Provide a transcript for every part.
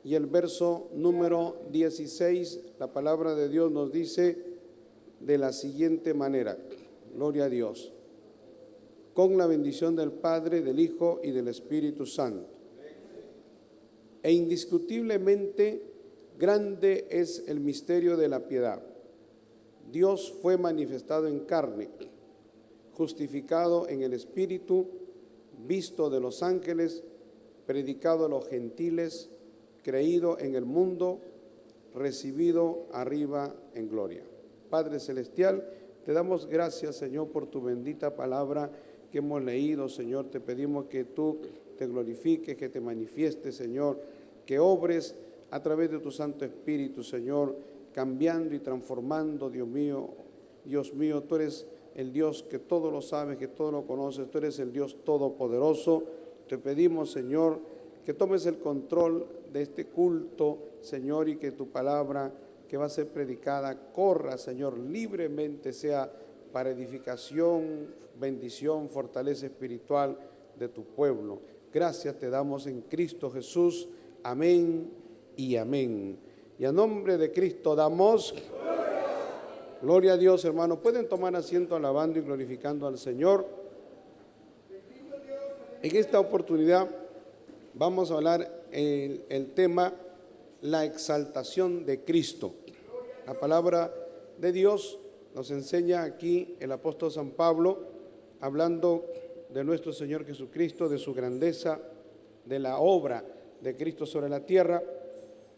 y el verso número 16, la palabra de Dios nos dice de la siguiente manera: gloria a Dios. Con la bendición del Padre, del Hijo y del Espíritu Santo. E indiscutiblemente grande es el misterio de la piedad. Dios fue manifestado en carne, justificado en el Espíritu, visto de los ángeles, predicado a los gentiles, creído en el mundo, recibido arriba en gloria. Padre Celestial, te damos gracias, Señor, por tu bendita palabra que hemos leído, Señor. Te pedimos que tú te glorifiques, que te manifiestes, Señor, que obres a través de tu Santo Espíritu, Señor, cambiando y transformando, Dios mío, tú eres el Dios que todo lo sabes, que todo lo conoces, tú eres el Dios todopoderoso. Te pedimos, Señor, que tomes el control de este culto, Señor, y que tu palabra que va a ser predicada corra, Señor, libremente, sea para edificación, bendición, fortaleza espiritual de tu pueblo. Gracias te damos en Cristo Jesús. Amén y amén. Y a nombre de Cristo damos gloria a Dios, hermanos. Pueden tomar asiento alabando y glorificando al Señor. En esta oportunidad vamos a hablar el tema la exaltación de Cristo. La palabra de Dios nos enseña aquí el apóstol San Pablo, hablando de nuestro Señor Jesucristo, de su grandeza, de la obra de Cristo sobre la tierra.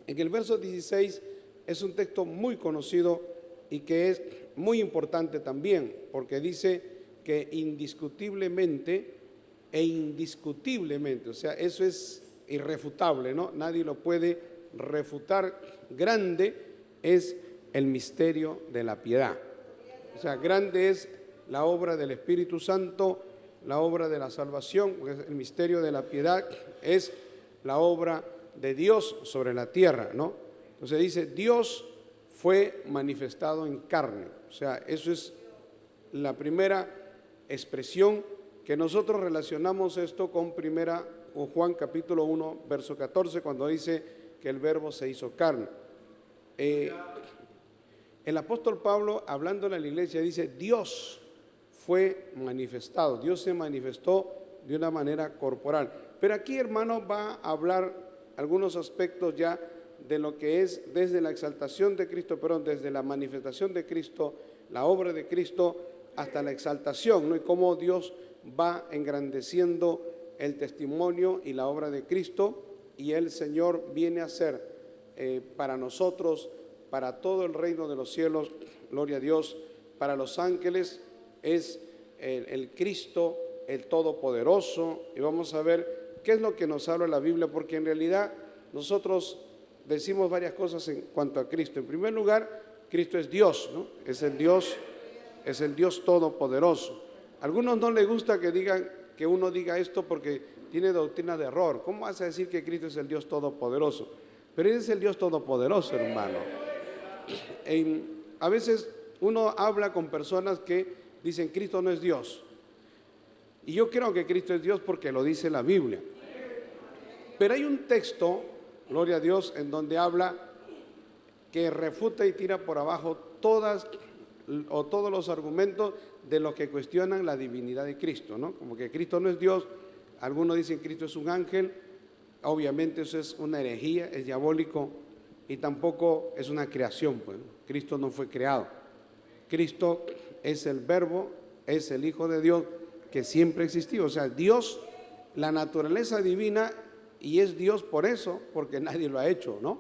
En el verso 16 es un texto muy conocido y que es muy importante también, porque dice que indiscutiblemente e indiscutiblemente, o sea, eso es irrefutable, ¿no? Nadie lo puede refutar. Grande es el misterio de la piedad. O sea, grande es la obra del Espíritu Santo, la obra de la salvación, porque el misterio de la piedad es la obra de Dios sobre la tierra, ¿no? Entonces dice, Dios fue manifestado en carne. O sea, eso es la primera expresión que nosotros relacionamos esto con Juan capítulo 1, verso 14, cuando dice que el verbo se hizo carne. El apóstol Pablo, hablándole a la iglesia, dice, Dios fue manifestado, Dios se manifestó de una manera corporal. Pero aquí, hermano, va a hablar algunos aspectos ya de lo que es desde la exaltación de Cristo, desde la manifestación de Cristo, la obra de Cristo, hasta la exaltación, ¿no? Y cómo Dios va engrandeciendo el testimonio y la obra de Cristo, y el Señor viene a ser para nosotros, para todo el reino de los cielos, gloria a Dios, para los ángeles, es el Cristo, el Todopoderoso. Y vamos a ver qué es lo que nos habla la Biblia, porque en realidad nosotros decimos varias cosas en cuanto a Cristo. En primer lugar, Cristo es Dios, ¿no? Es el Dios Todopoderoso. A algunos no les gusta que uno diga esto porque tiene doctrina de error. ¿Cómo vas a decir que Cristo es el Dios Todopoderoso? Pero Él es el Dios Todopoderoso, hermano. A veces uno habla con personas que dicen Cristo no es Dios. Y yo creo que Cristo es Dios porque lo dice la Biblia. Pero hay un texto, gloria a Dios, en donde habla que refuta y tira por abajo todos los argumentos de los que cuestionan la divinidad de Cristo, ¿no? Como que Cristo no es Dios. Algunos dicen que Cristo es un ángel. Obviamente eso es una herejía, es diabólico, y tampoco es una creación, pues. Cristo no fue creado. Cristo es el Verbo, es el Hijo de Dios que siempre existió. O sea, Dios, la naturaleza divina, y es Dios por eso, porque nadie lo ha hecho, ¿no?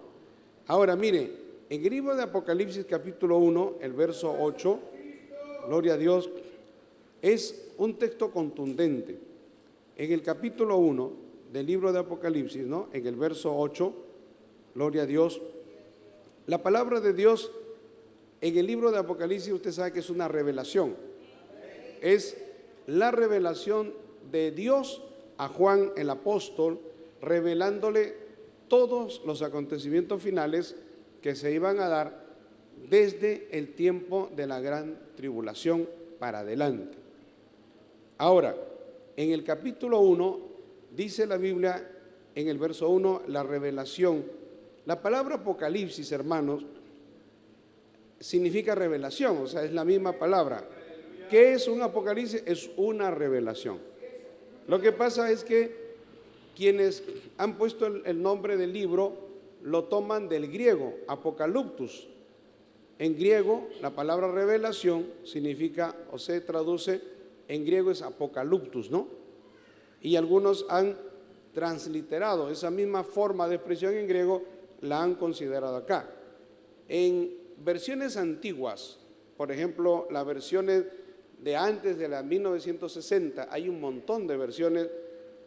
Ahora, mire, en el libro de Apocalipsis capítulo 1, el verso 8, gloria a Dios, es un texto contundente. En el capítulo 1 del libro de Apocalipsis, ¿no? En el verso 8, gloria a Dios, la palabra de Dios en el libro de Apocalipsis, usted sabe que es una revelación. Es la revelación de Dios a Juan el apóstol, revelándole todos los acontecimientos finales que se iban a dar desde el tiempo de la gran tribulación para adelante. Ahora, en el capítulo 1, dice la Biblia en el verso 1, la revelación La palabra Apocalipsis, hermanos, significa revelación, o sea, es la misma palabra. ¿Qué es un Apocalipsis? Es una revelación. Lo que pasa es que quienes han puesto el nombre del libro lo toman del griego, Apocaluptus. En griego, la palabra revelación significa, o se traduce, en griego es Apocaluptus, ¿no? Y algunos han transliterado esa misma forma de expresión en griego, la han considerado acá. En versiones antiguas, por ejemplo, las versiones de antes de la 1960, hay un montón de versiones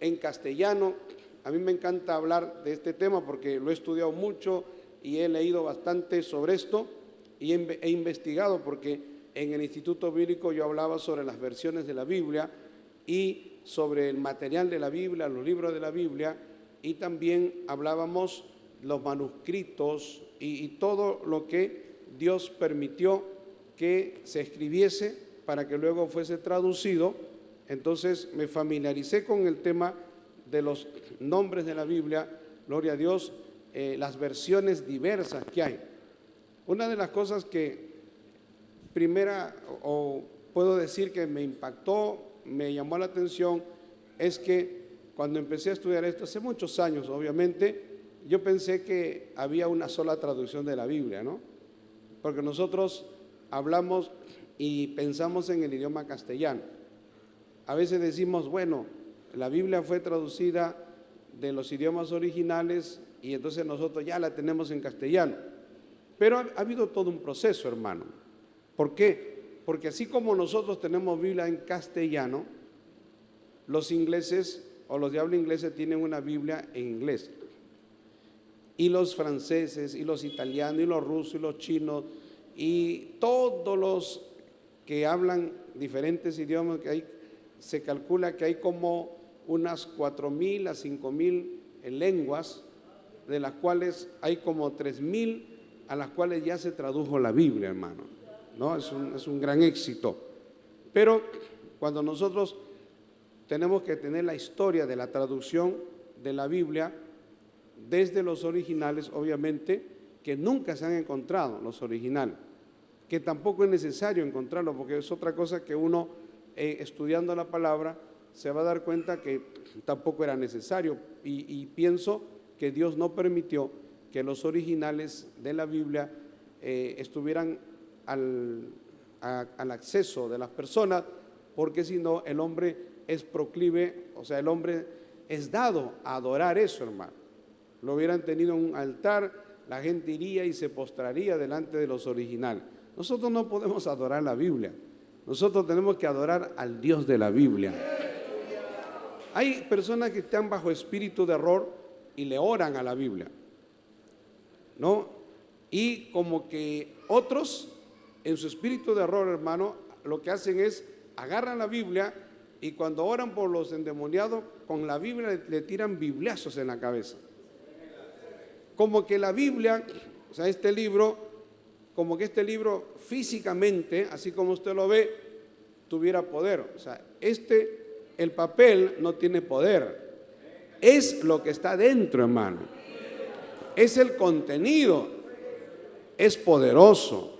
en castellano. A mí me encanta hablar de este tema porque lo he estudiado mucho y he leído bastante sobre esto y he investigado, porque en el Instituto Bíblico yo hablaba sobre las versiones de la Biblia y sobre el material de la Biblia, los libros de la Biblia, y también hablábamos los manuscritos y todo lo que Dios permitió que se escribiese para que luego fuese traducido. Entonces me familiaricé con el tema de los nombres de la Biblia, gloria a Dios, las versiones diversas que hay. Una de las cosas que primera, o puedo decir que me impactó, me llamó la atención, es que cuando empecé a estudiar esto, hace muchos años obviamente, yo pensé que había una sola traducción de la Biblia, ¿no? Porque nosotros hablamos y pensamos en el idioma castellano. A veces decimos, bueno, la Biblia fue traducida de los idiomas originales y entonces nosotros ya la tenemos en castellano. Pero ha habido todo un proceso, hermano. ¿Por qué? Porque así como nosotros tenemos Biblia en castellano, los ingleses o los de habla inglesa tienen una Biblia en inglés. Y los franceses, y los italianos, y los rusos, y los chinos, y todos los que hablan diferentes idiomas que hay, se calcula que hay como unas 4,000 a 5,000 lenguas, de las cuales hay como 3,000 a las cuales ya se tradujo la Biblia, hermano, ¿no? Es un gran éxito. Pero cuando nosotros tenemos que tener la historia de la traducción de la Biblia desde los originales, obviamente, que nunca se han encontrado los originales, que tampoco es necesario encontrarlos, porque es otra cosa que uno, estudiando la palabra, se va a dar cuenta que tampoco era necesario, y pienso que Dios no permitió que los originales de la Biblia estuvieran al acceso de las personas, porque si no, el hombre es proclive, o sea, el hombre es dado a adorar eso, hermano. Lo hubieran tenido en un altar, la gente iría y se postraría delante de los originales. Nosotros no podemos adorar la Biblia, nosotros tenemos que adorar al Dios de la Biblia. Hay personas que están bajo espíritu de error y le oran a la Biblia, ¿no? Y como que otros, en su espíritu de error, hermano, lo que hacen es agarran la Biblia y cuando oran por los endemoniados, con la Biblia le tiran bibliazos en la cabeza. Como que la Biblia, o sea, este libro, como que este libro físicamente, así como usted lo ve, tuviera poder. O sea, el papel no tiene poder, es lo que está dentro, hermano. Es el contenido, es poderoso.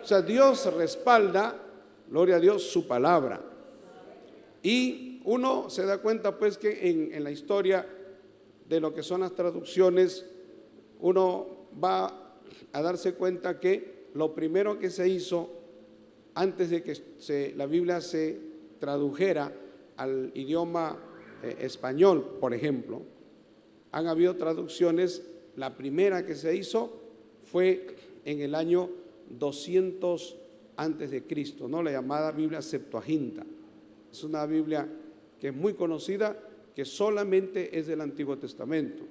O sea, Dios respalda, gloria a Dios, su palabra. Y uno se da cuenta pues que en la historia de lo que son las traducciones, uno va a darse cuenta que lo primero que se hizo antes de que la Biblia se tradujera al idioma español, por ejemplo, han habido traducciones. La primera que se hizo fue en el año 200 antes de Cristo, ¿no? La llamada Biblia Septuaginta. Es una Biblia que es muy conocida, que solamente es del Antiguo Testamento.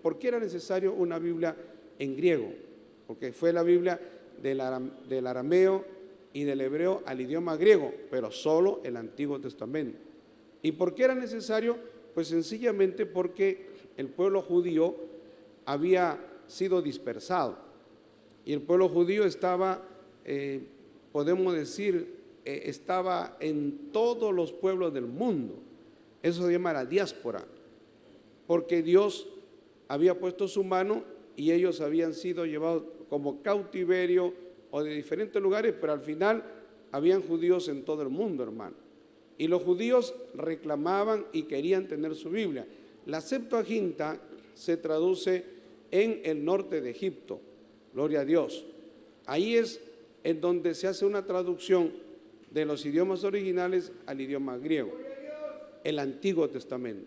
¿Por qué era necesario una Biblia en griego? Porque fue la Biblia del arameo y del hebreo al idioma griego, pero solo el Antiguo Testamento. ¿Y por qué era necesario? Pues sencillamente porque el pueblo judío había sido dispersado y el pueblo judío estaba, podemos decir, estaba en todos los pueblos del mundo. Eso se llama la diáspora, porque Dios había puesto su mano y ellos habían sido llevados como cautiverio o de diferentes lugares, pero al final habían judíos en todo el mundo, hermano. Y los judíos reclamaban y querían tener su Biblia. La Septuaginta se traduce en el norte de Egipto, gloria a Dios. Ahí es en donde se hace una traducción de los idiomas originales al idioma griego, el Antiguo Testamento.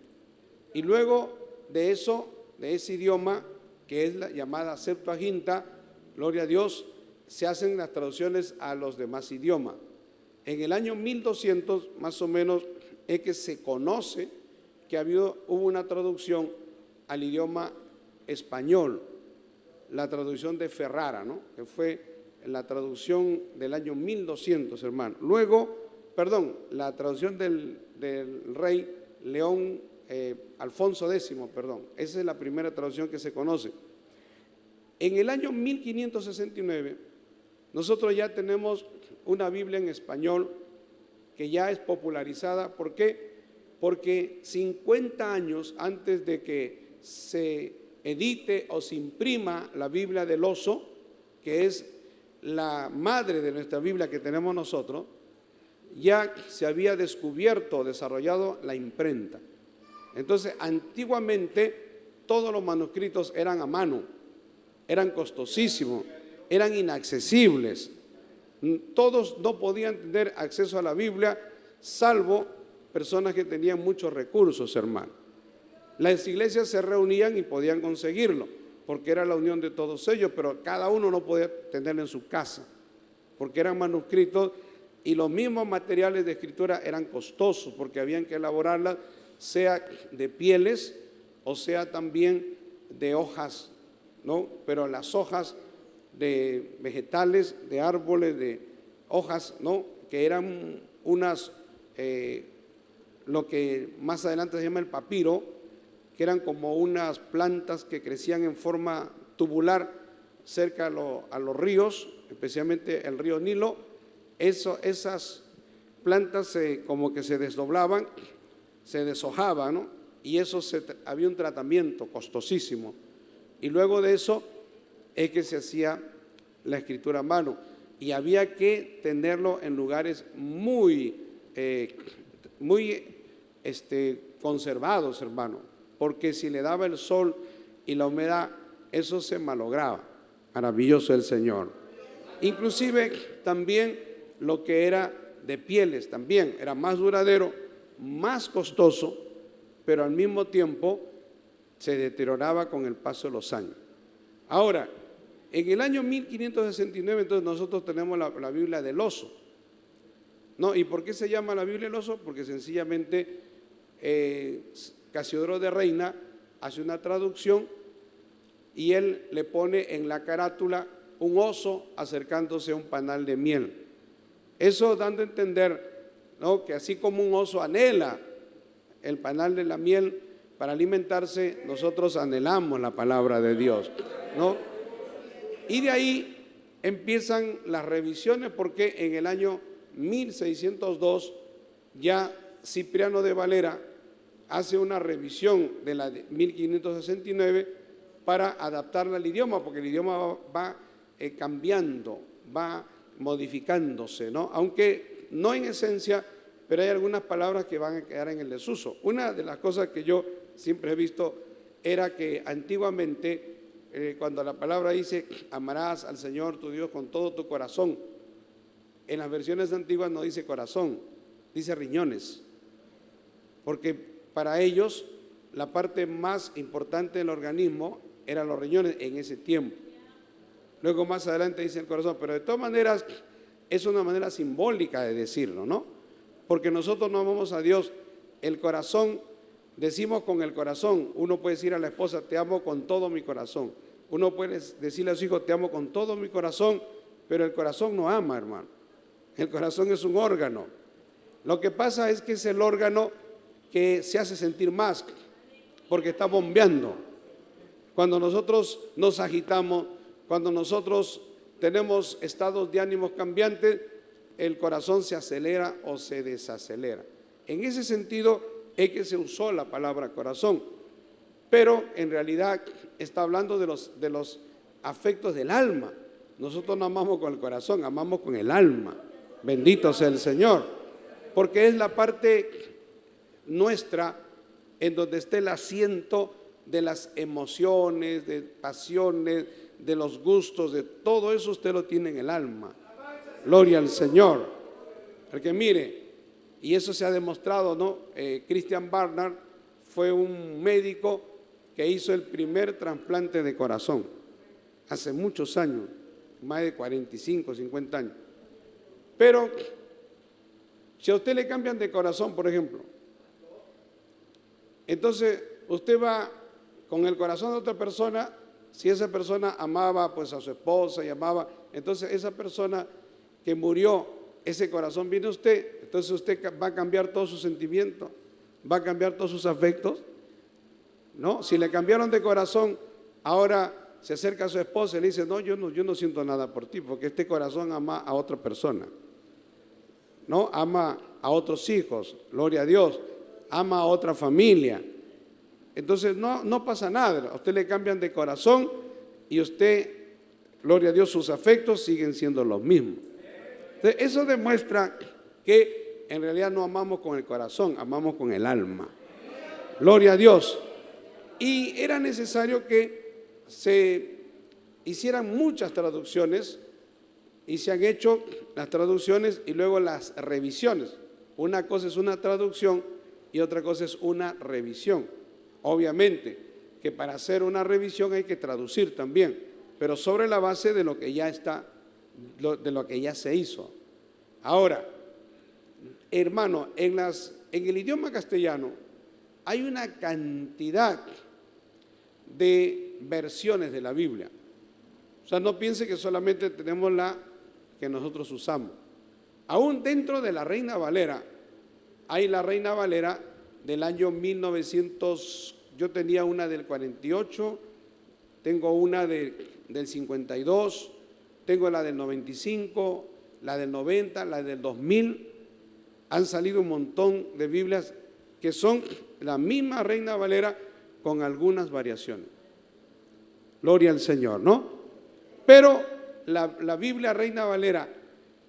Y luego de eso, de ese idioma, que es la llamada Septuaginta, gloria a Dios, se hacen las traducciones a los demás idiomas. En el año 1200, más o menos, es que se conoce que hubo una traducción al idioma español, la traducción de Ferrara, ¿no? Que fue la traducción del año 1200, hermano. Luego, la traducción del rey León, Alfonso X, esa es la primera traducción que se conoce. En el año 1569, nosotros ya tenemos una Biblia en español que ya es popularizada. ¿Por qué? Porque 50 años antes de que se edite o se imprima la Biblia del Oso, que es la madre de nuestra Biblia que tenemos nosotros, ya se había descubierto, desarrollado la imprenta. Entonces, antiguamente todos los manuscritos eran a mano, eran costosísimos, eran inaccesibles. Todos no podían tener acceso a la Biblia, salvo personas que tenían muchos recursos, hermano. Las iglesias se reunían y podían conseguirlo, porque era la unión de todos ellos, pero cada uno no podía tenerlo en su casa, porque eran manuscritos y los mismos materiales de escritura eran costosos, porque habían que elaborarlas, sea de pieles o sea también de hojas, ¿no? Pero las hojas de vegetales, de árboles, de hojas, ¿no? Que eran unas, lo que más adelante se llama el papiro, que eran como unas plantas que crecían en forma tubular cerca a los ríos, especialmente el río Nilo. Esas plantas como que se desdoblaban, se deshojaban, ¿no? Y eso había un tratamiento costosísimo. Y luego de eso es que se hacía la escritura a mano. Y había que tenerlo en lugares muy conservados, hermano, porque si le daba el sol y la humedad, eso se malograba. Maravilloso el Señor. Inclusive también lo que era de pieles también era más duradero, más costoso, pero al mismo tiempo se deterioraba con el paso de los años. Ahora, en el año 1569, entonces nosotros tenemos la Biblia del Oso, ¿no? ¿Y por qué se llama la Biblia del Oso? Porque sencillamente Casiodoro de Reina hace una traducción y él le pone en la carátula un oso acercándose a un panal de miel. Eso dando a entender, ¿no?, que así como un oso anhela el panal de la miel para alimentarse, nosotros anhelamos la palabra de Dios, ¿no? Y de ahí empiezan las revisiones, porque en el año 1602 ya Cipriano de Valera hace una revisión de la de 1569 para adaptarla al idioma, porque el idioma va cambiando, va modificándose, ¿no? Aunque no en esencia, pero hay algunas palabras que van a quedar en el desuso. Una de las cosas que yo siempre he visto era que antiguamente, cuando la palabra dice amarás al Señor tu Dios con todo tu corazón, en las versiones antiguas no dice corazón, dice riñones, porque para ellos la parte más importante del organismo eran los riñones en ese tiempo. Luego más adelante dice el corazón, pero de todas maneras es una manera simbólica de decirlo, ¿no? Porque nosotros no amamos a Dios. El corazón, decimos con el corazón. Uno puede decir a la esposa, te amo con todo mi corazón. Uno puede decirle a su hijo, te amo con todo mi corazón, pero el corazón no ama, hermano. El corazón es un órgano. Lo que pasa es que es el órgano que se hace sentir más, porque está bombeando. Cuando nosotros nos agitamos, cuando nosotros tenemos estados de ánimos cambiantes, el corazón se acelera o se desacelera. En ese sentido es que se usó la palabra corazón. pero en realidad está hablando de los afectos del alma. Nosotros no amamos con el corazón, amamos con el alma. Bendito sea el Señor, porque es la parte nuestra en donde está el asiento de las emociones, de pasiones, de los gustos, de todo eso usted lo tiene en el alma. Gloria al Señor. Porque mire, y eso se ha demostrado, ¿no? Christian Barnard fue un médico que hizo el primer trasplante de corazón hace muchos años, más de 45, 50 años. Pero si a usted le cambian de corazón, por ejemplo, entonces usted va con el corazón de otra persona. Si esa persona amaba pues a su esposa y amaba, entonces esa persona que murió, ese corazón viene a usted, entonces usted va a cambiar todos sus sentimientos, va a cambiar todos sus afectos, ¿no? Si le cambiaron de corazón, ahora se acerca a su esposa y le dice, no, yo no siento nada por ti, porque este corazón ama a otra persona, ¿no? Ama a otros hijos, gloria a Dios, ama a otra familia. Entonces no pasa nada, a usted le cambian de corazón y usted, gloria a Dios, sus afectos siguen siendo los mismos. Entonces, eso demuestra que en realidad no amamos con el corazón, amamos con el alma. Gloria a Dios. Y era necesario que se hicieran muchas traducciones y se han hecho las traducciones y luego las revisiones. Una cosa es una traducción y otra cosa es una revisión. Obviamente que para hacer una revisión hay que traducir también, pero sobre la base de lo que ya está, de lo que ya se hizo. Ahora, hermano, en el idioma castellano hay una cantidad de versiones de la Biblia. O sea, no piense que solamente tenemos la que nosotros usamos. Aún dentro de la Reina Valera, hay la Reina Valera del año 1900, yo tenía una del 48, tengo una del 52, tengo la del 95, la del 90, la del 2000. Han salido un montón de Biblias que son la misma Reina Valera con algunas variaciones. Gloria al Señor, ¿no? Pero la Biblia Reina Valera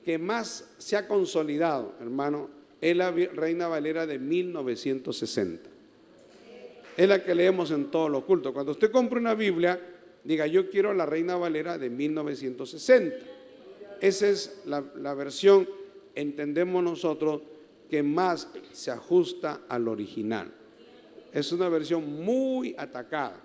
que más se ha consolidado, hermano, es la Reina Valera de 1960. Es la que leemos en todos los cultos. Cuando usted compra una Biblia, diga, yo quiero la Reina Valera de 1960. Esa es la versión, entendemos nosotros, que más se ajusta al original. Es una versión muy atacada.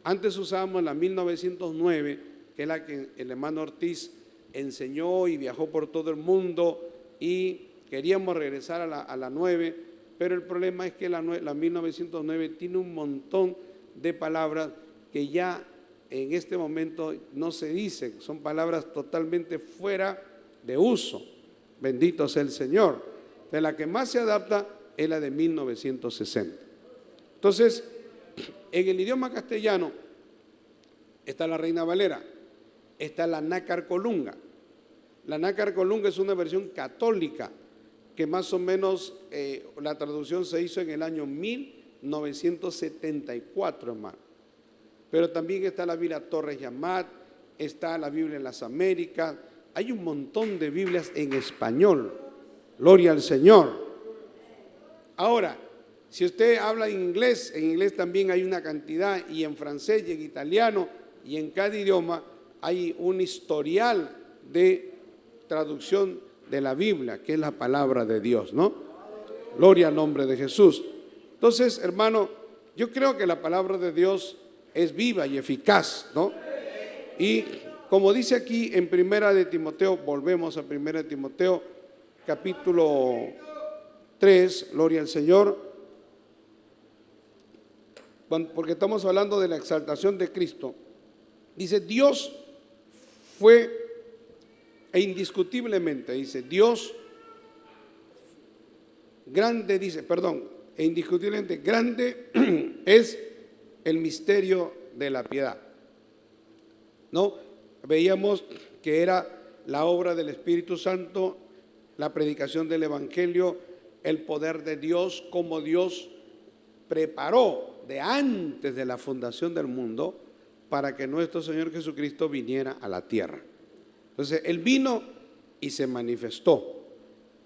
Antes usábamos la 1909, que es la que el hermano Ortiz enseñó y viajó por todo el mundo, y queríamos regresar a la 9, pero el problema es que la 1909 tiene un montón de palabras que ya en este momento no se dicen, son palabras totalmente fuera de uso. Bendito sea el Señor. De la que más se adapta es la de 1960. Entonces, en el idioma castellano está la Reina Valera, está la Nácar Colunga. La Nácar Colunga es una versión católica que más o menos la traducción se hizo en el año 1974, hermano. Pero también está la Biblia Torres Yamat, está la Biblia en las Américas. Hay un montón de Biblias en español. Gloria al Señor. Ahora, si usted habla en inglés también hay una cantidad, y en francés y en italiano, y en cada idioma hay un historial de traducción de la Biblia, que es la palabra de Dios, ¿no? Gloria al nombre de Jesús. Entonces, hermano, yo creo que la palabra de Dios es viva y eficaz, ¿no? Y como dice aquí en Primera de Timoteo, volvemos a Primera de Timoteo, capítulo 3, gloria al Señor, porque estamos hablando de la exaltación de Cristo. Dice, Dios fue, e indiscutiblemente, dice, Dios grande, e indiscutiblemente grande es el misterio de la piedad. ¿No? Veíamos que era la obra del Espíritu Santo, la predicación del Evangelio, el poder de Dios, como Dios preparó de antes de la fundación del mundo para que nuestro Señor Jesucristo viniera a la tierra. Entonces, Él vino y se manifestó.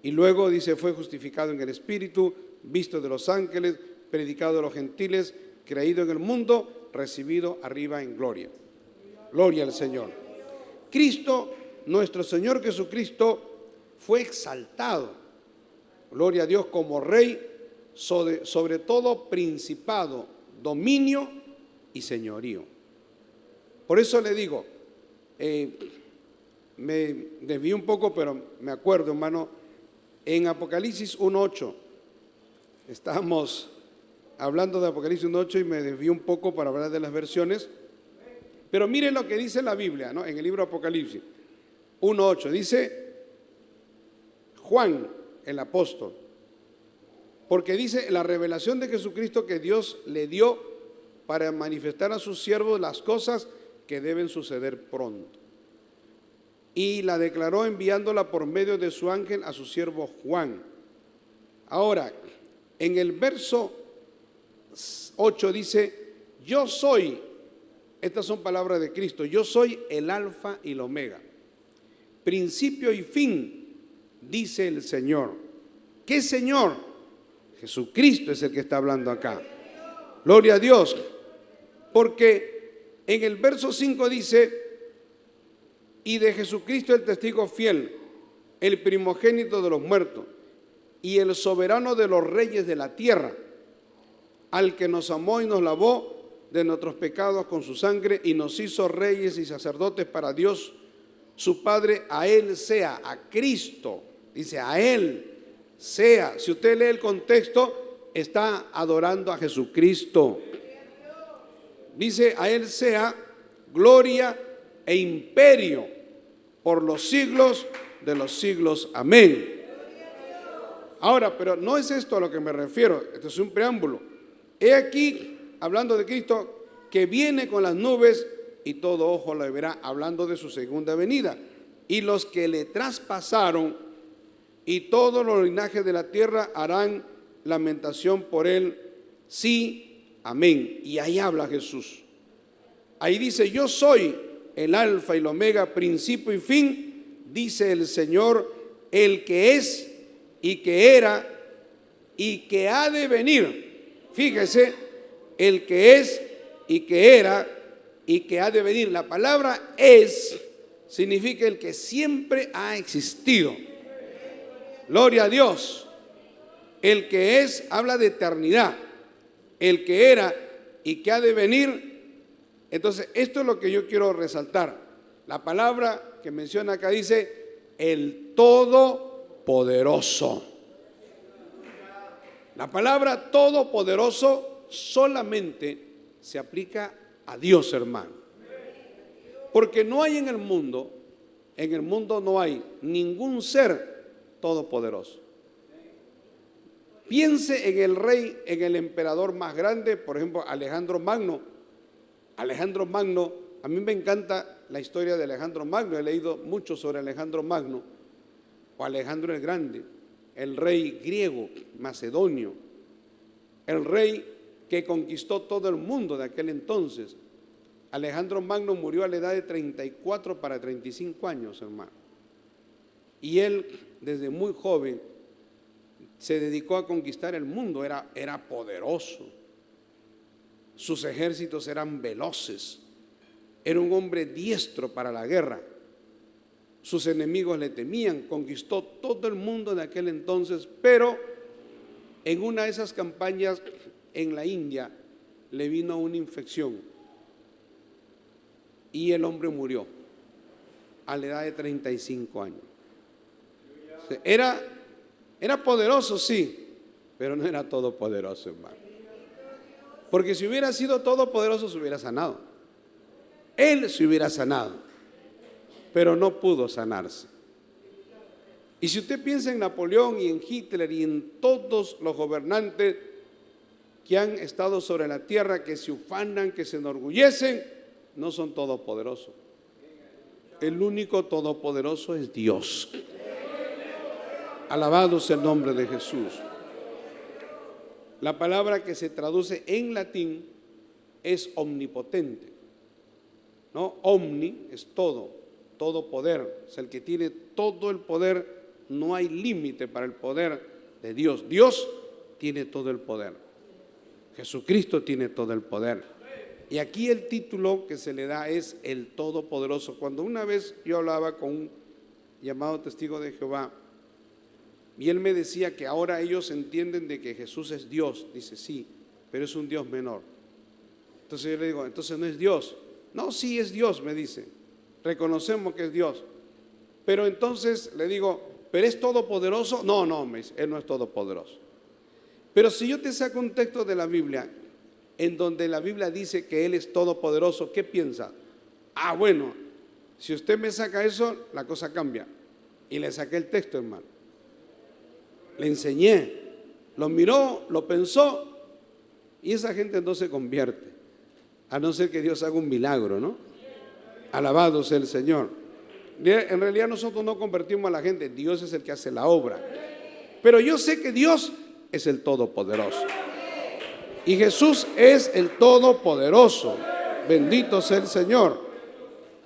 Y luego dice, fue justificado en el Espíritu, visto de los ángeles, predicado de los gentiles, creído en el mundo, recibido arriba en gloria. Gloria al Señor. Cristo, nuestro Señor Jesucristo, fue exaltado, gloria a Dios, como Rey sobre todo principado, dominio y señorío. Por eso le digo, me desvío un poco, pero me acuerdo, hermano, en Apocalipsis 1:8, estábamos hablando de Apocalipsis 1:8 y me desvío un poco para hablar de las versiones, pero miren lo que dice la Biblia, ¿no? En el libro de Apocalipsis 1:8, dice Juan, el apóstol, porque dice la revelación de Jesucristo que Dios le dio para manifestar a sus siervos las cosas que deben suceder pronto. Y la declaró enviándola por medio de su ángel a su siervo Juan. Ahora, en el verso 8 dice, yo soy, estas son palabras de Cristo, yo soy el alfa y el omega, principio y fin, dice el Señor. ¿Qué Señor? Jesucristo es el que está hablando acá. Gloria a Dios. Porque en el verso 5 dice, y de Jesucristo el testigo fiel, el primogénito de los muertos y el soberano de los reyes de la tierra, al que nos amó y nos lavó de nuestros pecados con su sangre y nos hizo reyes y sacerdotes para Dios su Padre. A Él sea, a Cristo, dice a Él sea. Si usted lee el contexto, está adorando a Jesucristo. Dice a Él sea gloria e imperio por los siglos de los siglos. Amén. Ahora, pero no es esto a lo que me refiero, esto es un preámbulo. He aquí, hablando de Cristo, que viene con las nubes y todo ojo lo verá, hablando de su segunda venida. Y los que le traspasaron y todos los linajes de la tierra harán lamentación por él. Sí, amén. Y ahí habla Jesús. Ahí dice, yo soy el alfa y el omega, principio y fin, dice el Señor, el que es y que era y que ha de venir. Fíjese, el que es y que era y que ha de venir. La palabra es significa el que siempre ha existido. Gloria a Dios. El que es habla de eternidad. El que era y que ha de venir. Entonces, esto es lo que yo quiero resaltar. La palabra que menciona acá dice, el Todopoderoso. La palabra Todopoderoso solamente se aplica a Dios, hermano. Porque no hay en el mundo no hay ningún ser todopoderoso. Piense en el rey, en el emperador más grande, por ejemplo, Alejandro Magno. Alejandro Magno, a mí me encanta la historia de Alejandro Magno, he leído mucho sobre Alejandro Magno, o Alejandro el Grande, el rey griego, macedonio, el rey que conquistó todo el mundo de aquel entonces. Alejandro Magno murió a la edad de 34 para 35 años, hermano. Y él, desde muy joven, se dedicó a conquistar el mundo, era poderoso. Sus ejércitos eran veloces. Era un hombre diestro para la guerra. Sus enemigos le temían. Conquistó todo el mundo de aquel entonces, pero en una de esas campañas en la India le vino una infección y el hombre murió a la edad de 35 años. Era poderoso, sí, pero no era todopoderoso, hermano. Porque si hubiera sido todopoderoso se hubiera sanado. Él se hubiera sanado, pero no pudo sanarse. Y si usted piensa en Napoleón y en Hitler y en todos los gobernantes que han estado sobre la tierra, que se ufanan, que se enorgullecen, no son todopoderosos. El único todopoderoso es Dios. Alabado sea el nombre de Jesús. La palabra que se traduce en latín es omnipotente, ¿no? Omni es todo, todo poder, es el que tiene todo el poder, no hay límite para el poder de Dios. Dios tiene todo el poder, Jesucristo tiene todo el poder. Y aquí el título que se le da es el Todopoderoso. Cuando una vez yo hablaba con un llamado testigo de Jehová, y él me decía que ahora ellos entienden de que Jesús es Dios. Dice, sí, pero es un Dios menor. Entonces yo le digo, entonces no es Dios. No, sí es Dios, me dice. Reconocemos que es Dios. Pero entonces le digo, ¿pero es todopoderoso? No, me dice, Él no es todopoderoso. Pero si yo te saco un texto de la Biblia, en donde la Biblia dice que Él es todopoderoso, ¿qué piensa? Ah, bueno, si usted me saca eso, la cosa cambia. Y le saqué el texto, hermano. Le enseñé, lo miró, lo pensó, y esa gente no se convierte, a no ser que Dios haga un milagro, ¿no? Alabado sea el Señor. En realidad nosotros no convertimos a la gente, Dios es el que hace la obra. Pero yo sé que Dios es el Todopoderoso. Y Jesús es el Todopoderoso. Bendito sea el Señor.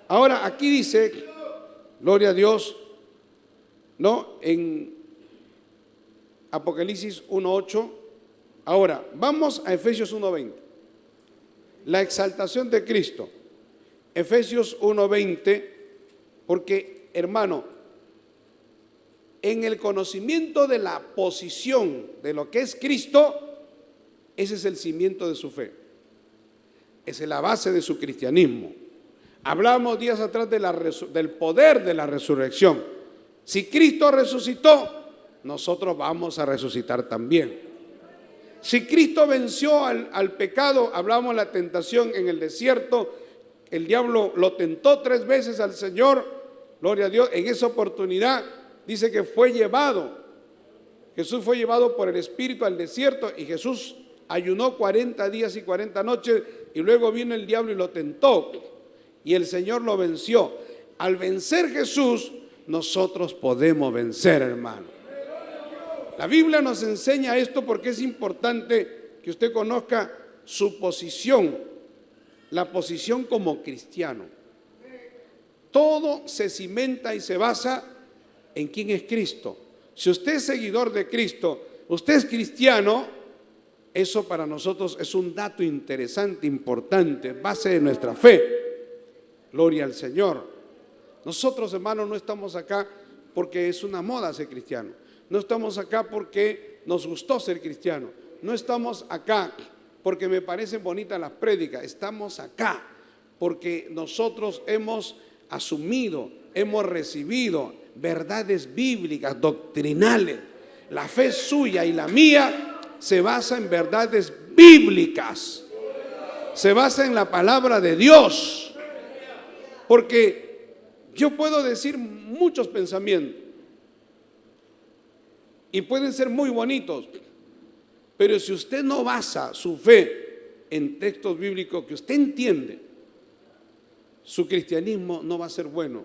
Ahora aquí dice, gloria a Dios, ¿no? En Apocalipsis 1:8. Ahora, vamos a Efesios 1:20. La exaltación de Cristo. Efesios 1:20, porque, hermano, en el conocimiento de la posición de lo que es Cristo, ese es el cimiento de su fe. Esa es la base de su cristianismo. Hablábamos días atrás del poder de la resurrección. Si Cristo resucitó, nosotros vamos a resucitar también. Si Cristo venció al pecado, hablamos de la tentación en el desierto, el diablo lo tentó 3 veces al Señor, gloria a Dios. En esa oportunidad dice que Jesús fue llevado por el Espíritu al desierto, y Jesús ayunó 40 días y 40 noches, y luego vino el diablo y lo tentó, y el Señor lo venció. Al vencer Jesús, nosotros podemos vencer, hermano. La Biblia nos enseña esto porque es importante que usted conozca su posición, la posición como cristiano. Todo se cimenta y se basa en quién es Cristo. Si usted es seguidor de Cristo, usted es cristiano, eso para nosotros es un dato interesante, importante, base de nuestra fe. Gloria al Señor. Nosotros, hermanos, no estamos acá porque es una moda ser cristiano. No estamos acá porque nos gustó ser cristiano. No estamos acá porque me parecen bonitas las prédicas. Estamos acá porque nosotros hemos asumido, hemos recibido verdades bíblicas, doctrinales. La fe suya y la mía se basa en verdades bíblicas. Se basa en la palabra de Dios. Porque yo puedo decir muchos pensamientos y pueden ser muy bonitos, pero si usted no basa su fe en textos bíblicos que usted entiende, su cristianismo no va a ser bueno.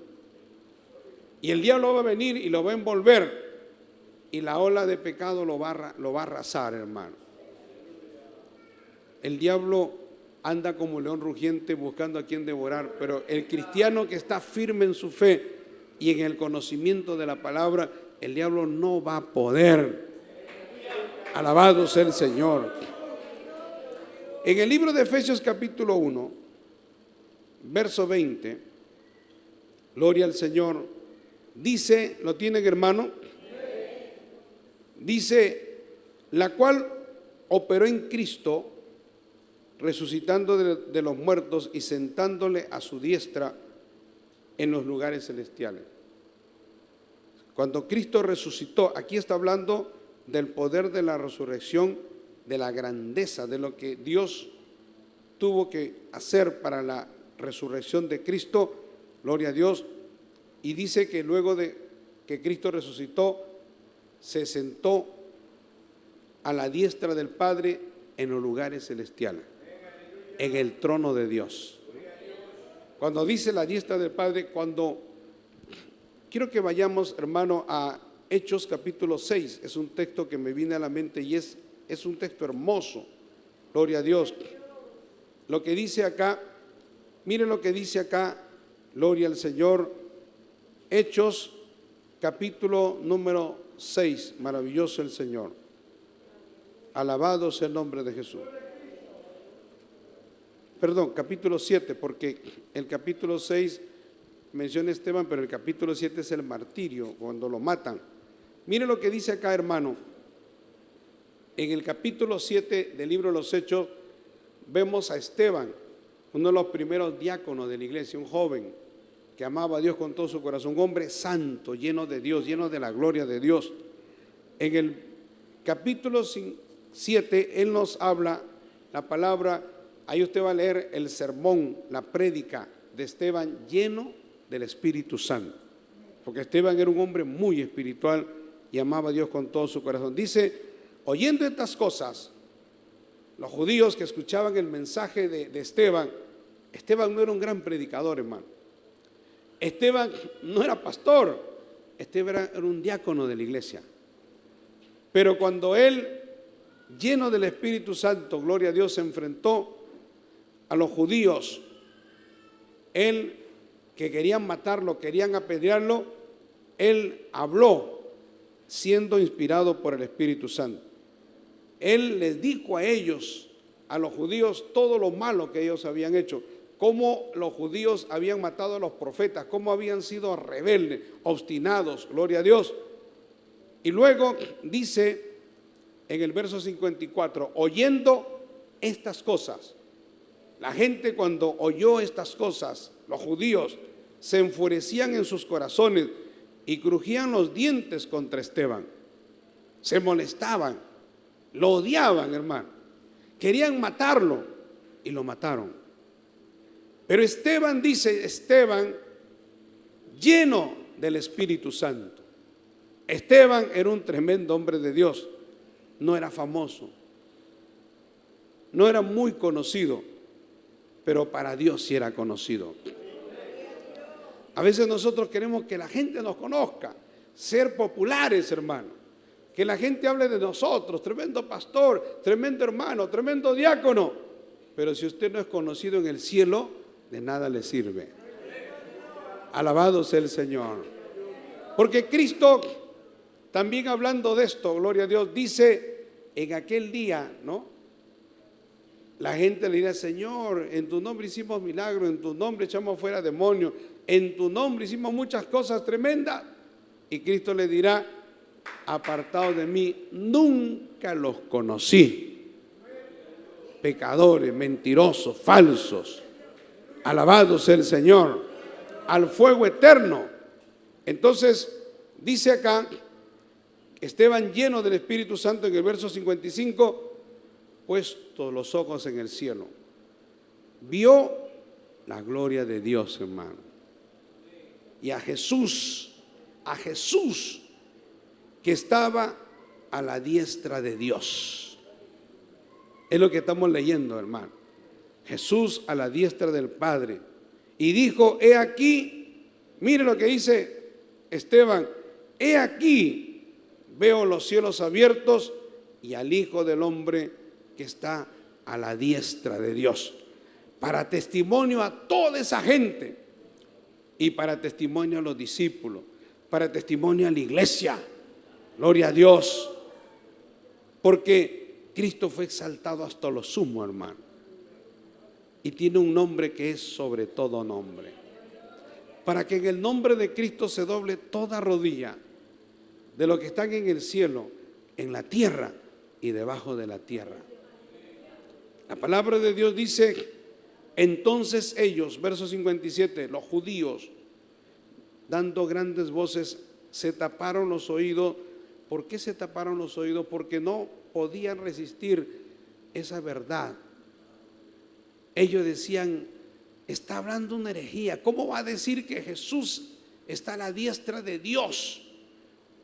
Y el diablo va a venir y lo va a envolver, y la ola de pecado lo va a arrasar, hermano. El diablo anda como león rugiente buscando a quien devorar, pero el cristiano que está firme en su fe y en el conocimiento de la palabra, el diablo no va a poder. Alabado sea el Señor. En el libro de Efesios capítulo 1, verso 20, gloria al Señor, dice, ¿lo tienen, hermano? Dice, la cual operó en Cristo, resucitando de los muertos y sentándole a su diestra en los lugares celestiales. Cuando Cristo resucitó, aquí está hablando del poder de la resurrección, de la grandeza, de lo que Dios tuvo que hacer para la resurrección de Cristo, gloria a Dios. Y dice que luego de que Cristo resucitó, se sentó a la diestra del Padre en los lugares celestiales, en el trono de Dios. Cuando dice la diestra del Padre, quiero que vayamos, hermano, a Hechos capítulo 6, es un texto que me viene a la mente y es Es un texto hermoso, gloria a Dios. Lo que dice acá, miren lo que dice acá, gloria al Señor, Hechos, capítulo número 6, maravilloso el Señor. Alabado sea el nombre de Jesús. Perdón, capítulo 7, porque el capítulo 6 menciona Esteban, pero el capítulo 7 es el martirio, cuando lo matan. Mire lo que dice acá, hermano. En el capítulo 7 del libro de los Hechos vemos a Esteban, uno de los primeros diáconos de la iglesia, un joven que amaba a Dios con todo su corazón, un hombre santo, lleno de Dios, lleno de la gloria de Dios. En el capítulo 7 él nos habla la palabra, ahí usted va a leer el sermón, la prédica de Esteban lleno del Espíritu Santo, porque Esteban era un hombre muy espiritual y amaba a Dios con todo su corazón. Dice, oyendo estas cosas, los judíos que escuchaban el mensaje de Esteban, Esteban no era un gran predicador, hermano. Esteban no era pastor, Esteban era un diácono de la iglesia. Pero cuando él, lleno del Espíritu Santo, gloria a Dios, se enfrentó a los judíos, él que querían matarlo, querían apedrearlo, él habló siendo inspirado por el Espíritu Santo. Él les dijo a ellos, a los judíos, todo lo malo que ellos habían hecho, cómo los judíos habían matado a los profetas, cómo habían sido rebeldes, obstinados, gloria a Dios. Y luego dice en el verso 54, oyendo estas cosas, la gente cuando oyó estas cosas, los judíos se enfurecían en sus corazones y crujían los dientes contra Esteban, se molestaban, lo odiaban, hermano, querían matarlo y lo mataron. Pero Esteban, dice Esteban, lleno del Espíritu Santo. Esteban era un tremendo hombre de Dios, no era famoso, no era muy conocido, pero para Dios sí era conocido. A veces nosotros queremos que la gente nos conozca, ser populares, hermano, que la gente hable de nosotros, tremendo pastor, tremendo hermano, tremendo diácono, pero si usted no es conocido en el cielo, de nada le sirve. Alabado sea el Señor. Porque Cristo, también hablando de esto, gloria a Dios, dice en aquel día, ¿no? La gente le dirá, Señor, en tu nombre hicimos milagros, en tu nombre echamos fuera demonios, en tu nombre hicimos muchas cosas tremendas. Y Cristo le dirá, apartados de mí, nunca los conocí. Pecadores, mentirosos, falsos. Alabado sea el Señor, al fuego eterno. Entonces, dice acá, Esteban lleno del Espíritu Santo en el verso 55, puestos los ojos en el cielo, vio la gloria de Dios, hermano, y a Jesús que estaba a la diestra de Dios. Es lo que estamos leyendo, hermano. Jesús a la diestra del Padre. Y dijo, he aquí, mire lo que dice Esteban, he aquí, veo los cielos abiertos y al Hijo del Hombre que está a la diestra de Dios, para testimonio a toda esa gente y para testimonio a los discípulos, para testimonio a la iglesia. Gloria a Dios, porque Cristo fue exaltado hasta lo sumo, hermano, y tiene un nombre que es sobre todo nombre, para que en el nombre de Cristo se doble toda rodilla de los que están en el cielo, en la tierra y debajo de la tierra. La palabra de Dios dice, entonces ellos, verso 57, los judíos, dando grandes voces, se taparon los oídos. ¿Por qué se taparon los oídos? Porque no podían resistir esa verdad. Ellos decían, está hablando una herejía. ¿Cómo va a decir que Jesús está a la diestra de Dios?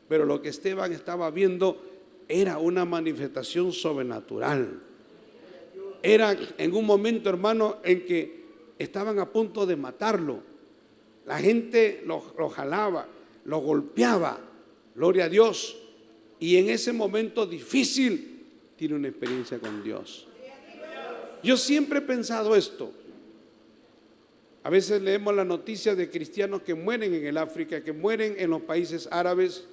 Pero lo que Esteban estaba viendo era una manifestación sobrenatural. Era en un momento, hermano, en que estaban a punto de matarlo. La gente lo jalaba, lo golpeaba, gloria a Dios. Y en ese momento difícil, tiene una experiencia con Dios. Yo siempre he pensado esto. A veces leemos las noticias de cristianos que mueren en el África, que mueren en los países árabes.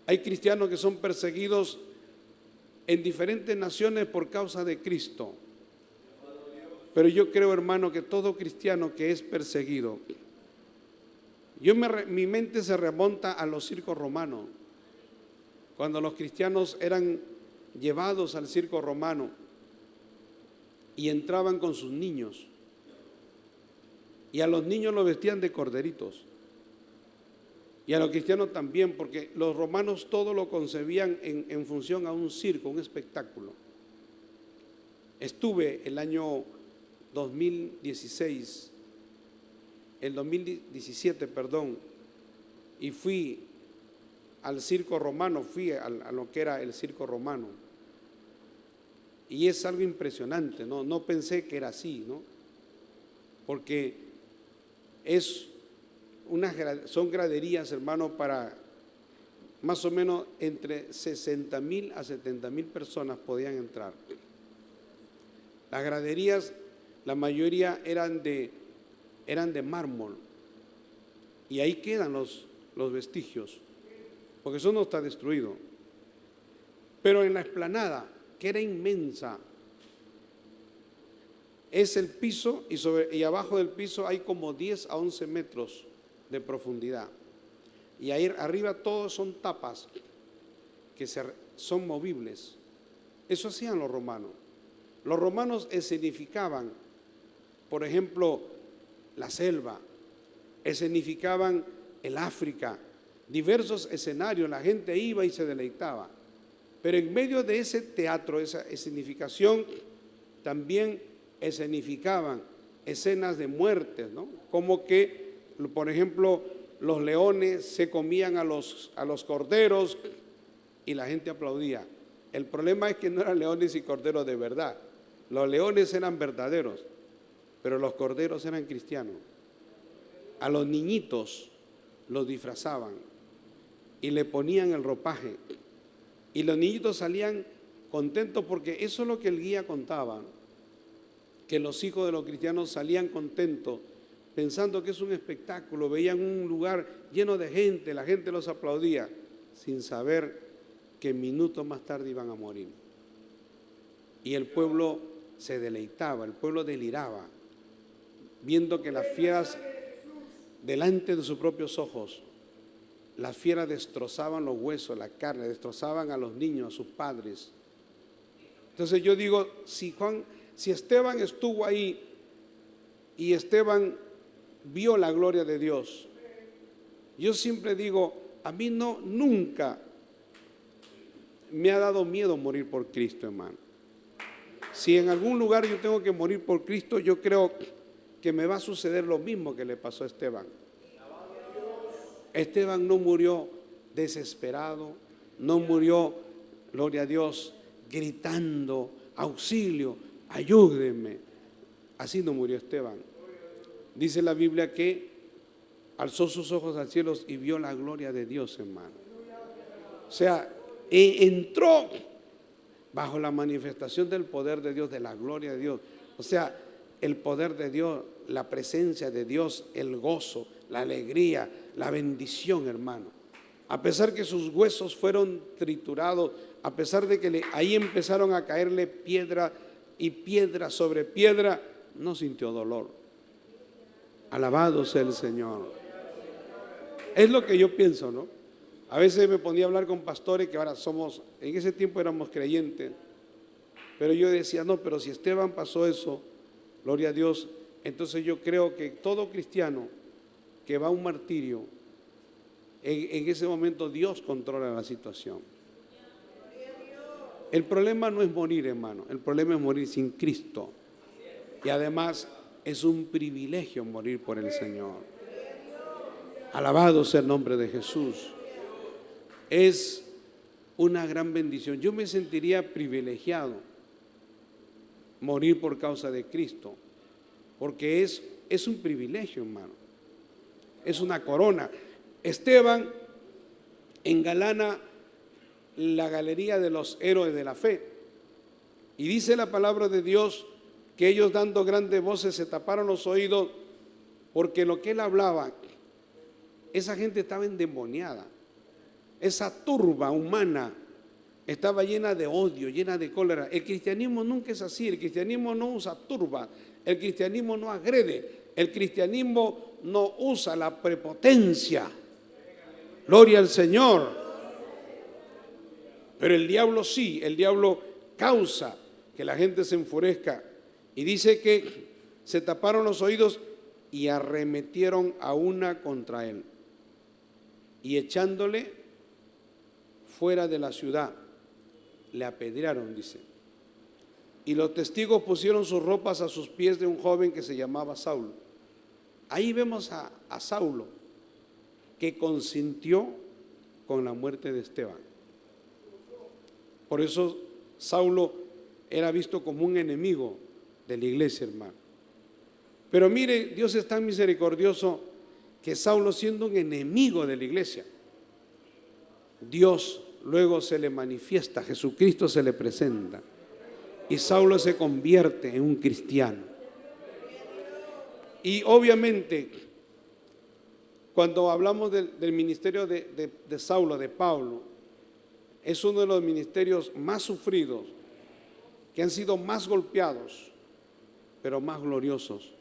Hay cristianos que son perseguidos en diferentes naciones por causa de Cristo. Pero yo creo, hermano, que todo cristiano que es perseguido, mi mente se remonta a los circos romanos, cuando los cristianos eran llevados al circo romano y entraban con sus niños, y a los niños los vestían de corderitos, y a los cristianos también, porque los romanos todo lo concebían en función a un circo, un espectáculo. Estuve el año 2017, y fui al circo romano, fui a lo que era el circo romano, y es algo impresionante, no pensé que era así, ¿no? Porque son graderías, hermano, para más o menos entre 60,000 a 70,000 personas podían entrar. Las graderías, la mayoría eran de mármol, y ahí quedan los vestigios, porque eso no está destruido. Pero en la explanada, que era inmensa, es el piso, y abajo del piso hay como 10 a 11 metros de profundidad, y ahí arriba todos son tapas que son movibles. Eso hacían los romanos. Los romanos escenificaban, por ejemplo, la selva, escenificaban el África, diversos escenarios, la gente iba y se deleitaba. Pero en medio de ese teatro, esa escenificación, también escenificaban escenas de muertes, ¿no? Como que, por ejemplo, los leones se comían a los corderos y la gente aplaudía. El problema es que no eran leones y corderos de verdad. Los leones eran verdaderos, pero los corderos eran cristianos. A los niñitos los disfrazaban y le ponían el ropaje, y los niñitos salían contentos, porque eso es lo que el guía contaba, que los hijos de los cristianos salían contentos pensando que es un espectáculo, veían un lugar lleno de gente, la gente los aplaudía, sin saber que minutos más tarde iban a morir. Y el pueblo se deleitaba, el pueblo deliraba, viendo que las fieras, delante de sus propios ojos, las fieras destrozaban los huesos, la carne, destrozaban a los niños, a sus padres. Entonces yo digo, si Esteban estuvo ahí y Esteban vio la gloria de Dios, yo siempre digo, a mí nunca me ha dado miedo morir por Cristo, hermano. Si en algún lugar yo tengo que morir por Cristo, yo creo que me va a suceder lo mismo que le pasó a Esteban. Esteban no murió desesperado, no murió, gloria a Dios, gritando, auxilio, ayúdenme. Así no murió Esteban. Dice la Biblia que alzó sus ojos al cielo y vio la gloria de Dios, hermano. O sea, entró bajo la manifestación del poder de Dios, de la gloria de Dios. O sea, el poder de Dios, la presencia de Dios, el gozo, la alegría, la bendición, hermano. A pesar que sus huesos fueron triturados, a pesar de que ahí empezaron a caerle piedra y piedra sobre piedra, no sintió dolor. Alabado sea el Señor. Es lo que yo pienso, ¿no? A veces me ponía a hablar con pastores que ahora en ese tiempo éramos creyentes, pero yo decía, no, pero si Esteban pasó eso, gloria a Dios, entonces yo creo que todo cristiano que va a un martirio, en ese momento Dios controla la situación. El problema no es morir, hermano, el problema es morir sin Cristo. Y además es un privilegio morir por el Señor. Alabado sea el nombre de Jesús. Es una gran bendición. Yo me sentiría privilegiado morir por causa de Cristo, porque es un privilegio, hermano. Es una corona. Esteban engalana la galería de los héroes de la fe. Y dice la palabra de Dios que ellos, dando grandes voces, se taparon los oídos, porque lo que él hablaba, esa gente estaba endemoniada. Esa turba humana estaba llena de odio, llena de cólera. El cristianismo nunca es así. El cristianismo no usa turba. El cristianismo no agrede. El cristianismo no usa la prepotencia. Gloria al Señor. Pero el diablo sí. El diablo causa que la gente se enfurezca. Y dice que se taparon los oídos y arremetieron a una contra él. Y echándole fuera de la ciudad, le apedrearon, dice. Y los testigos pusieron sus ropas a sus pies de un joven que se llamaba Saulo. Ahí vemos a Saulo, que consintió con la muerte de Esteban. Por eso Saulo era visto como un enemigo de la iglesia, hermano. Pero mire, Dios es tan misericordioso que Saulo, siendo un enemigo de la iglesia, Dios luego se le manifiesta, Jesucristo se le presenta y Saulo se convierte en un cristiano. Y obviamente, cuando hablamos del ministerio de Saulo, de Pablo, es uno de los ministerios más sufridos, que han sido más golpeados, pero más gloriosos.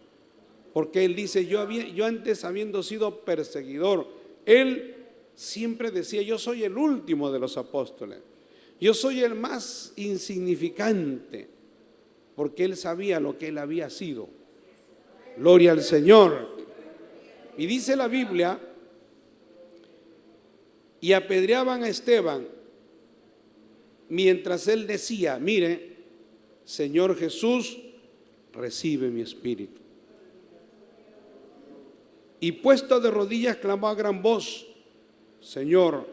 Porque él dice, yo antes, habiendo sido perseguidor, él siempre decía, yo soy el último de los apóstoles, yo soy el más insignificante, porque él sabía lo que él había sido. Gloria al Señor. Y dice la Biblia, y apedreaban a Esteban, mientras él decía, mire, Señor Jesús, recibe mi espíritu. Y puesto de rodillas clamó a gran voz, Señor,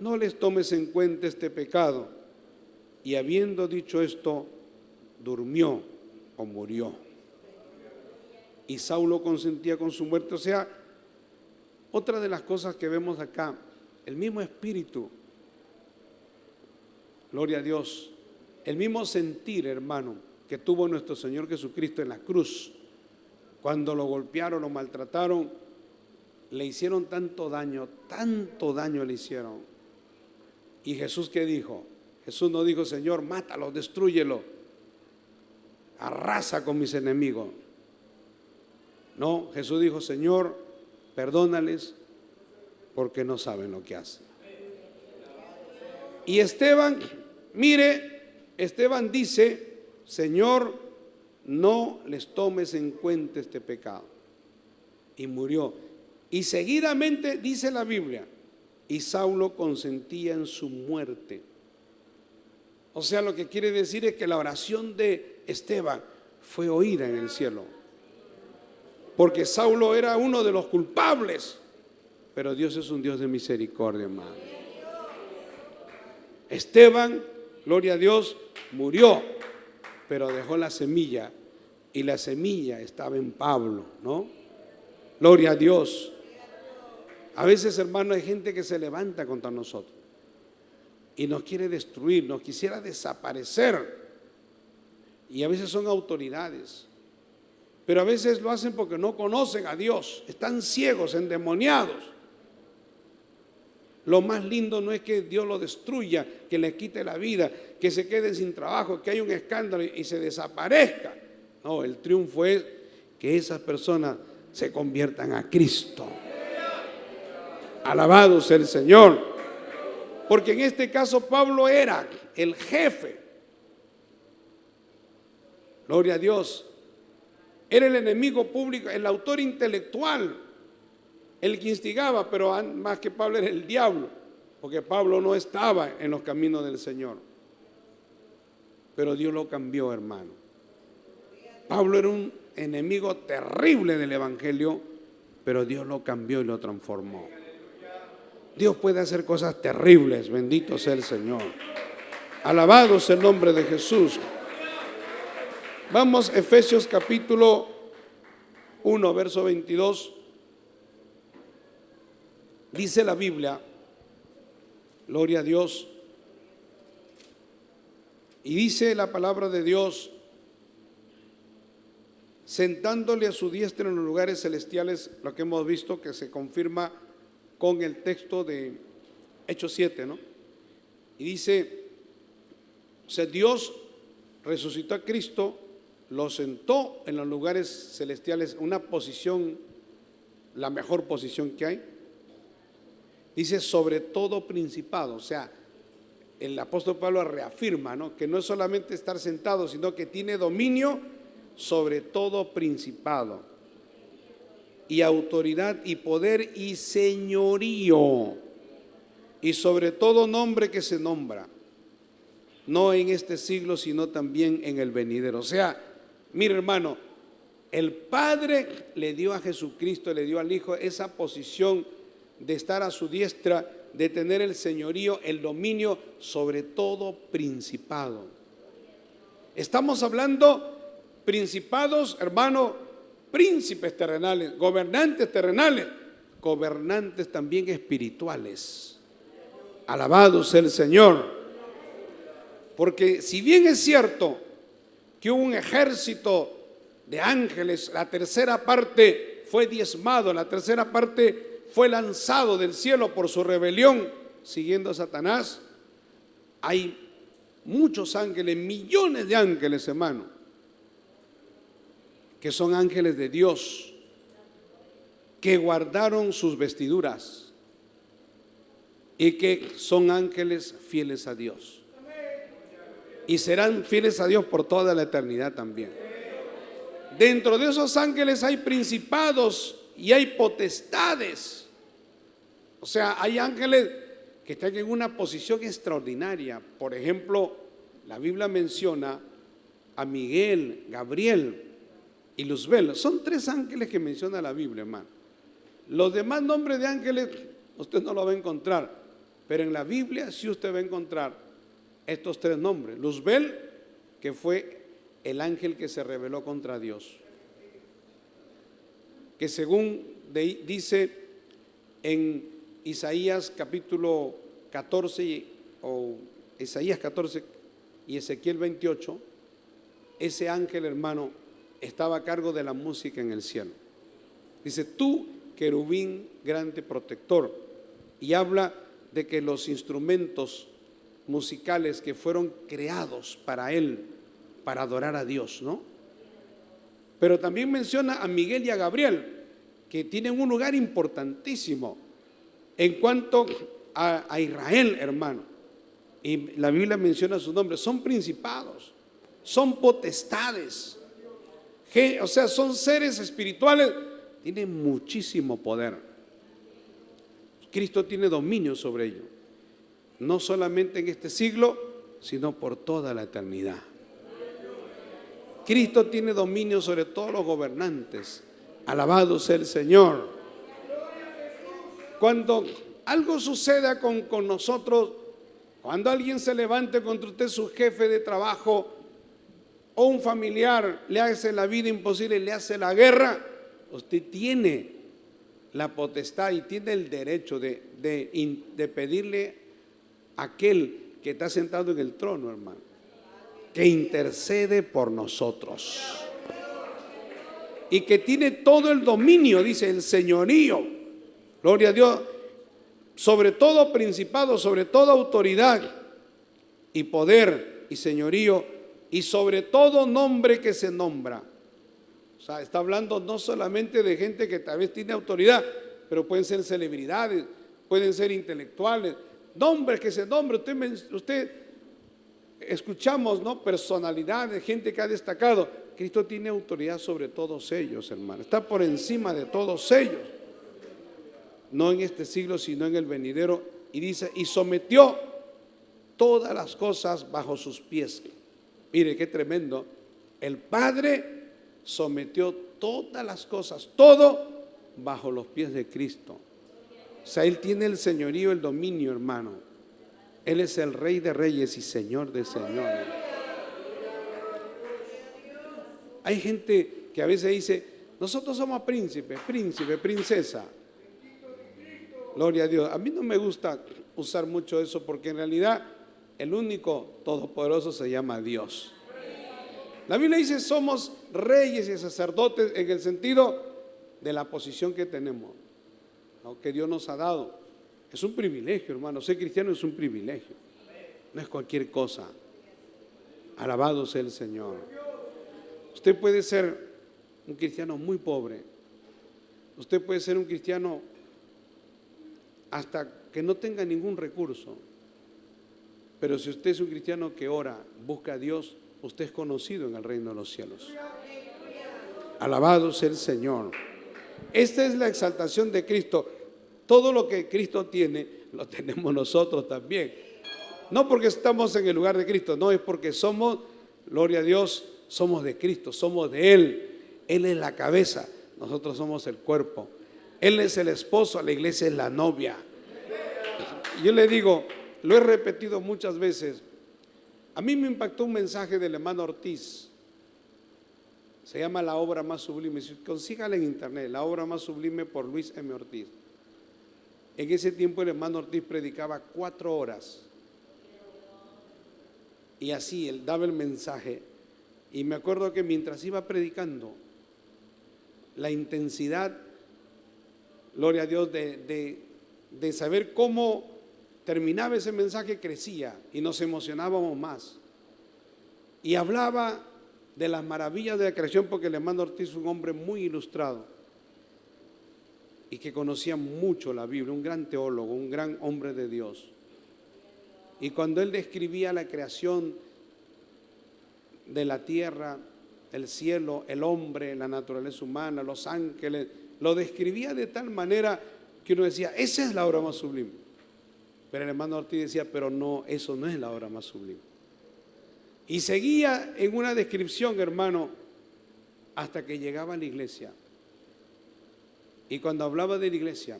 no les tomes en cuenta este pecado. Y habiendo dicho esto, durmió o murió. Y Saulo consentía con su muerte. O sea, otra de las cosas que vemos acá, el mismo espíritu, gloria a Dios, el mismo sentir, hermano, que tuvo nuestro Señor Jesucristo en la cruz, cuando lo golpearon, lo maltrataron, le hicieron tanto daño le hicieron. ¿Y Jesús qué dijo? Jesús no dijo, Señor, mátalo, destrúyelo, arrasa con mis enemigos. No, Jesús dijo, Señor, perdónales porque no saben lo que hacen. Y Esteban, mire, Esteban dice, Señor, no les tomes en cuenta este pecado. Y murió. Y seguidamente dice la Biblia, y Saulo consentía en su muerte. O sea, lo que quiere decir es que la oración de Esteban fue oída en el cielo. Porque Saulo era uno de los culpables, pero Dios es un Dios de misericordia, hermano. Esteban, gloria a Dios, murió, pero dejó la semilla, y la semilla estaba en Pablo, ¿no? Gloria a Dios. A veces, hermano, hay gente que se levanta contra nosotros y nos quiere destruir, nos quisiera desaparecer. Y a veces son autoridades, pero a veces lo hacen porque no conocen a Dios, están ciegos, endemoniados. Lo más lindo no es que Dios lo destruya, que le quite la vida, que se queden sin trabajo, que haya un escándalo y se desaparezca. No, el triunfo es que esas personas se conviertan a Cristo. Alabado sea el Señor. Porque en este caso Pablo era el jefe. Gloria a Dios. Era el enemigo público, el autor intelectual, el que instigaba, pero más que Pablo era el diablo, porque Pablo no estaba en los caminos del Señor. Pero Dios lo cambió, hermano. Pablo era un enemigo terrible del evangelio, pero Dios lo cambió y lo transformó. Dios puede hacer cosas terribles, bendito sea el Señor. Alabado sea el nombre de Jesús. Vamos, Efesios capítulo 1, verso 22. Dice la Biblia, gloria a Dios, Y dice la palabra de Dios, sentándole a su diestra en los lugares celestiales, lo que hemos visto que se confirma con el texto de Hechos 7, ¿no? Y dice, o sea, Dios resucitó a Cristo, lo sentó en los lugares celestiales, una posición, la mejor posición que hay. Dice, sobre todo principado, o sea, el apóstol Pablo reafirma, ¿no?, que no es solamente estar sentado, sino que tiene dominio sobre todo principado y autoridad y poder y señorío, y sobre todo nombre que se nombra, no en este siglo, sino también en el venidero. O sea, mire, hermano, el Padre le dio a Jesucristo, le dio al Hijo esa posición de estar a su diestra, de tener el señorío, el dominio sobre todo principado. Estamos hablando principados, hermano, príncipes terrenales, gobernantes también espirituales. Alabado sea el Señor. Porque si bien es cierto que hubo un ejército de ángeles, la tercera parte fue diezmado, la tercera parte fue lanzado del cielo por su rebelión, siguiendo a Satanás. Hay muchos ángeles, millones de ángeles, hermano, que son ángeles de Dios, que guardaron sus vestiduras y que son ángeles fieles a Dios. Y serán fieles a Dios por toda la eternidad también. Dentro de esos ángeles hay principados y hay potestades. O sea, hay ángeles que están en una posición extraordinaria. Por ejemplo, la Biblia menciona a Miguel, Gabriel y Luzbel. Son 3 ángeles que menciona la Biblia, hermano. Los demás nombres de ángeles usted no lo va a encontrar, pero en la Biblia sí usted va a encontrar estos 3 nombres. Luzbel, que fue el ángel que se rebeló contra Dios, que según dice en Isaías capítulo 14 o Isaías 14 y Ezequiel 28, ese ángel, hermano, estaba a cargo de la música en el cielo. Dice, tú, querubín grande protector, y habla de que los instrumentos musicales que fueron creados para él, para adorar a Dios, ¿no? Pero también menciona a Miguel y a Gabriel, que tienen un lugar importantísimo en cuanto a Israel, hermano. Y la Biblia menciona sus nombres. Son principados, son potestades, o sea, son seres espirituales, tienen muchísimo poder. Cristo tiene dominio sobre ellos, no solamente en este siglo, sino por toda la eternidad. Cristo tiene dominio sobre todos los gobernantes. Alabado sea el Señor. Cuando algo suceda con nosotros, cuando alguien se levante contra usted, su jefe de trabajo o un familiar le hace la vida imposible, le hace la guerra, usted tiene la potestad y tiene el derecho de pedirle a aquel que está sentado en el trono, hermano, que intercede por nosotros y que tiene todo el dominio, dice, el señorío, gloria a Dios, sobre todo principado, sobre toda autoridad y poder y señorío, y sobre todo nombre que se nombra. O sea, está hablando no solamente de gente que tal vez tiene autoridad, pero pueden ser celebridades, pueden ser intelectuales, nombres que se nombran. Usted escuchamos, ¿no?, personalidades, gente que ha destacado. Cristo tiene autoridad sobre todos ellos, hermano. Está por encima de todos ellos. No en este siglo, sino en el venidero. Y dice, y sometió todas las cosas bajo sus pies. Mire qué tremendo. El Padre sometió todas las cosas, todo bajo los pies de Cristo. O sea, Él tiene el señorío, el dominio, hermano. Él es el Rey de reyes y Señor de señores. Hay gente que a veces dice, nosotros somos príncipes, princesa. Gloria a Dios. A mí no me gusta usar mucho eso porque en realidad el único todopoderoso se llama Dios. La Biblia dice somos reyes y sacerdotes en el sentido de la posición que tenemos, ¿no?, que Dios nos ha dado. Es un privilegio, hermano. Ser cristiano es un privilegio, no es cualquier cosa. Alabado sea el Señor. Usted puede ser un cristiano muy pobre, usted puede ser un cristiano hasta que no tenga ningún recurso, pero si usted es un cristiano que ora, busca a Dios, usted es conocido en el reino de los cielos. Alabado sea el Señor. Esta es la exaltación de Cristo. Todo lo que Cristo tiene, lo tenemos nosotros también. No porque estamos en el lugar de Cristo, no, es porque somos, gloria a Dios, somos de Cristo, somos de Él. Él es la cabeza, nosotros somos el cuerpo. Él es el esposo, la iglesia es la novia. Yo le digo, lo he repetido muchas veces. A mí me impactó un mensaje del hermano Ortiz. Se llama La Obra Más Sublime. Consígala en internet, La Obra Más Sublime por Luis M. Ortiz. En ese tiempo el hermano Ortiz predicaba 4 horas. Y así él daba el mensaje. Y me acuerdo que mientras iba predicando, la intensidad, gloria a Dios, de saber cómo terminaba ese mensaje crecía y nos emocionábamos más. Y hablaba de las maravillas de la creación, porque el hermano Ortiz fue un hombre muy ilustrado y que conocía mucho la Biblia, un gran teólogo, un gran hombre de Dios. Y cuando él describía la creación de la tierra, el cielo, el hombre, la naturaleza humana, los ángeles, lo describía de tal manera que uno decía, esa es la obra más sublime. Pero el hermano Ortiz decía, pero no, eso no es la obra más sublime. Y seguía en una descripción, hermano, hasta que llegaba a la iglesia. Y cuando hablaba de la iglesia,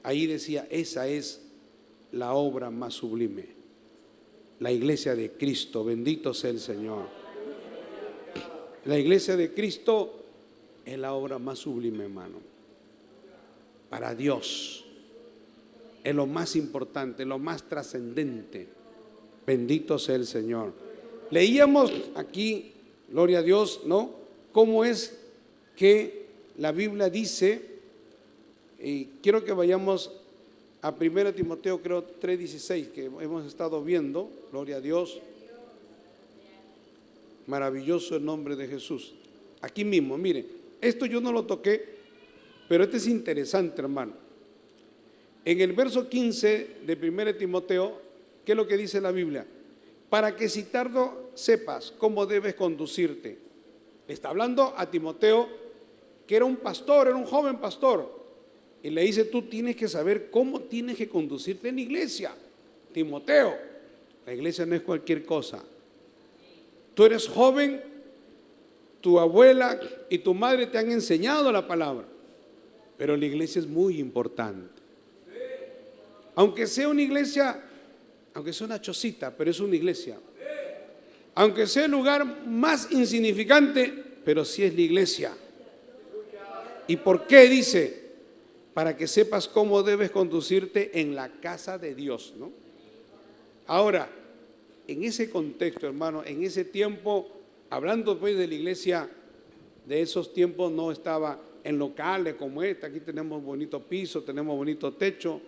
ahí decía, esa es la obra más sublime. La iglesia de Cristo, bendito sea el Señor. La iglesia de Cristo es la obra más sublime, hermano. Para Dios es lo más importante, lo más trascendente. Bendito sea el Señor. Leíamos aquí, gloria a Dios, ¿no?, cómo es que la Biblia dice, y quiero que vayamos a 1 Timoteo, creo 3:16, que hemos estado viendo, gloria a Dios. Maravilloso el nombre de Jesús. Aquí mismo, mire, esto yo no lo toqué, pero este es interesante, hermano. En el verso 15 de 1 Timoteo, ¿qué es lo que dice la Biblia? Para que si tardo sepas cómo debes conducirte. Le está hablando a Timoteo, que era un pastor, era un joven pastor. Y le dice, tú tienes que saber cómo tienes que conducirte en la iglesia. Timoteo, la iglesia no es cualquier cosa. Tú eres joven, tu abuela y tu madre te han enseñado la palabra, pero la iglesia es muy importante. Aunque sea una iglesia, aunque sea una chocita, pero es una iglesia. Aunque sea el lugar más insignificante, pero sí es la iglesia. ¿Y por qué dice? Para que sepas cómo debes conducirte en la casa de Dios, ¿no? Ahora, en ese contexto, hermano, en ese tiempo, hablando pues de la iglesia, de esos tiempos no estaba en locales como esta. Aquí tenemos bonito piso, tenemos bonito techo,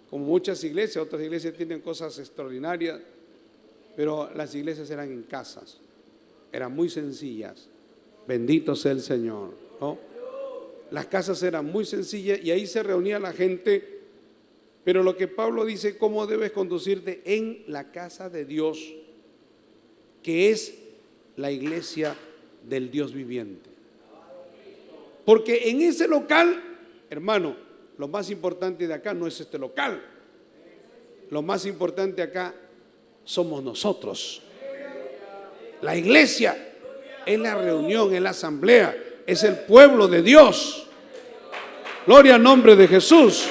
como muchas iglesias. Otras iglesias tienen cosas extraordinarias, pero las iglesias eran en casas, eran muy sencillas. Bendito sea el Señor, ¿no? Las casas eran muy sencillas y ahí se reunía la gente. Pero lo que Pablo dice, cómo debes conducirte en la casa de Dios, que es la iglesia del Dios viviente. Porque en ese local, hermano, lo más importante de acá no es este local. Lo más importante acá somos nosotros. La iglesia es la reunión, es la asamblea, es el pueblo de Dios. Gloria al nombre de Jesús.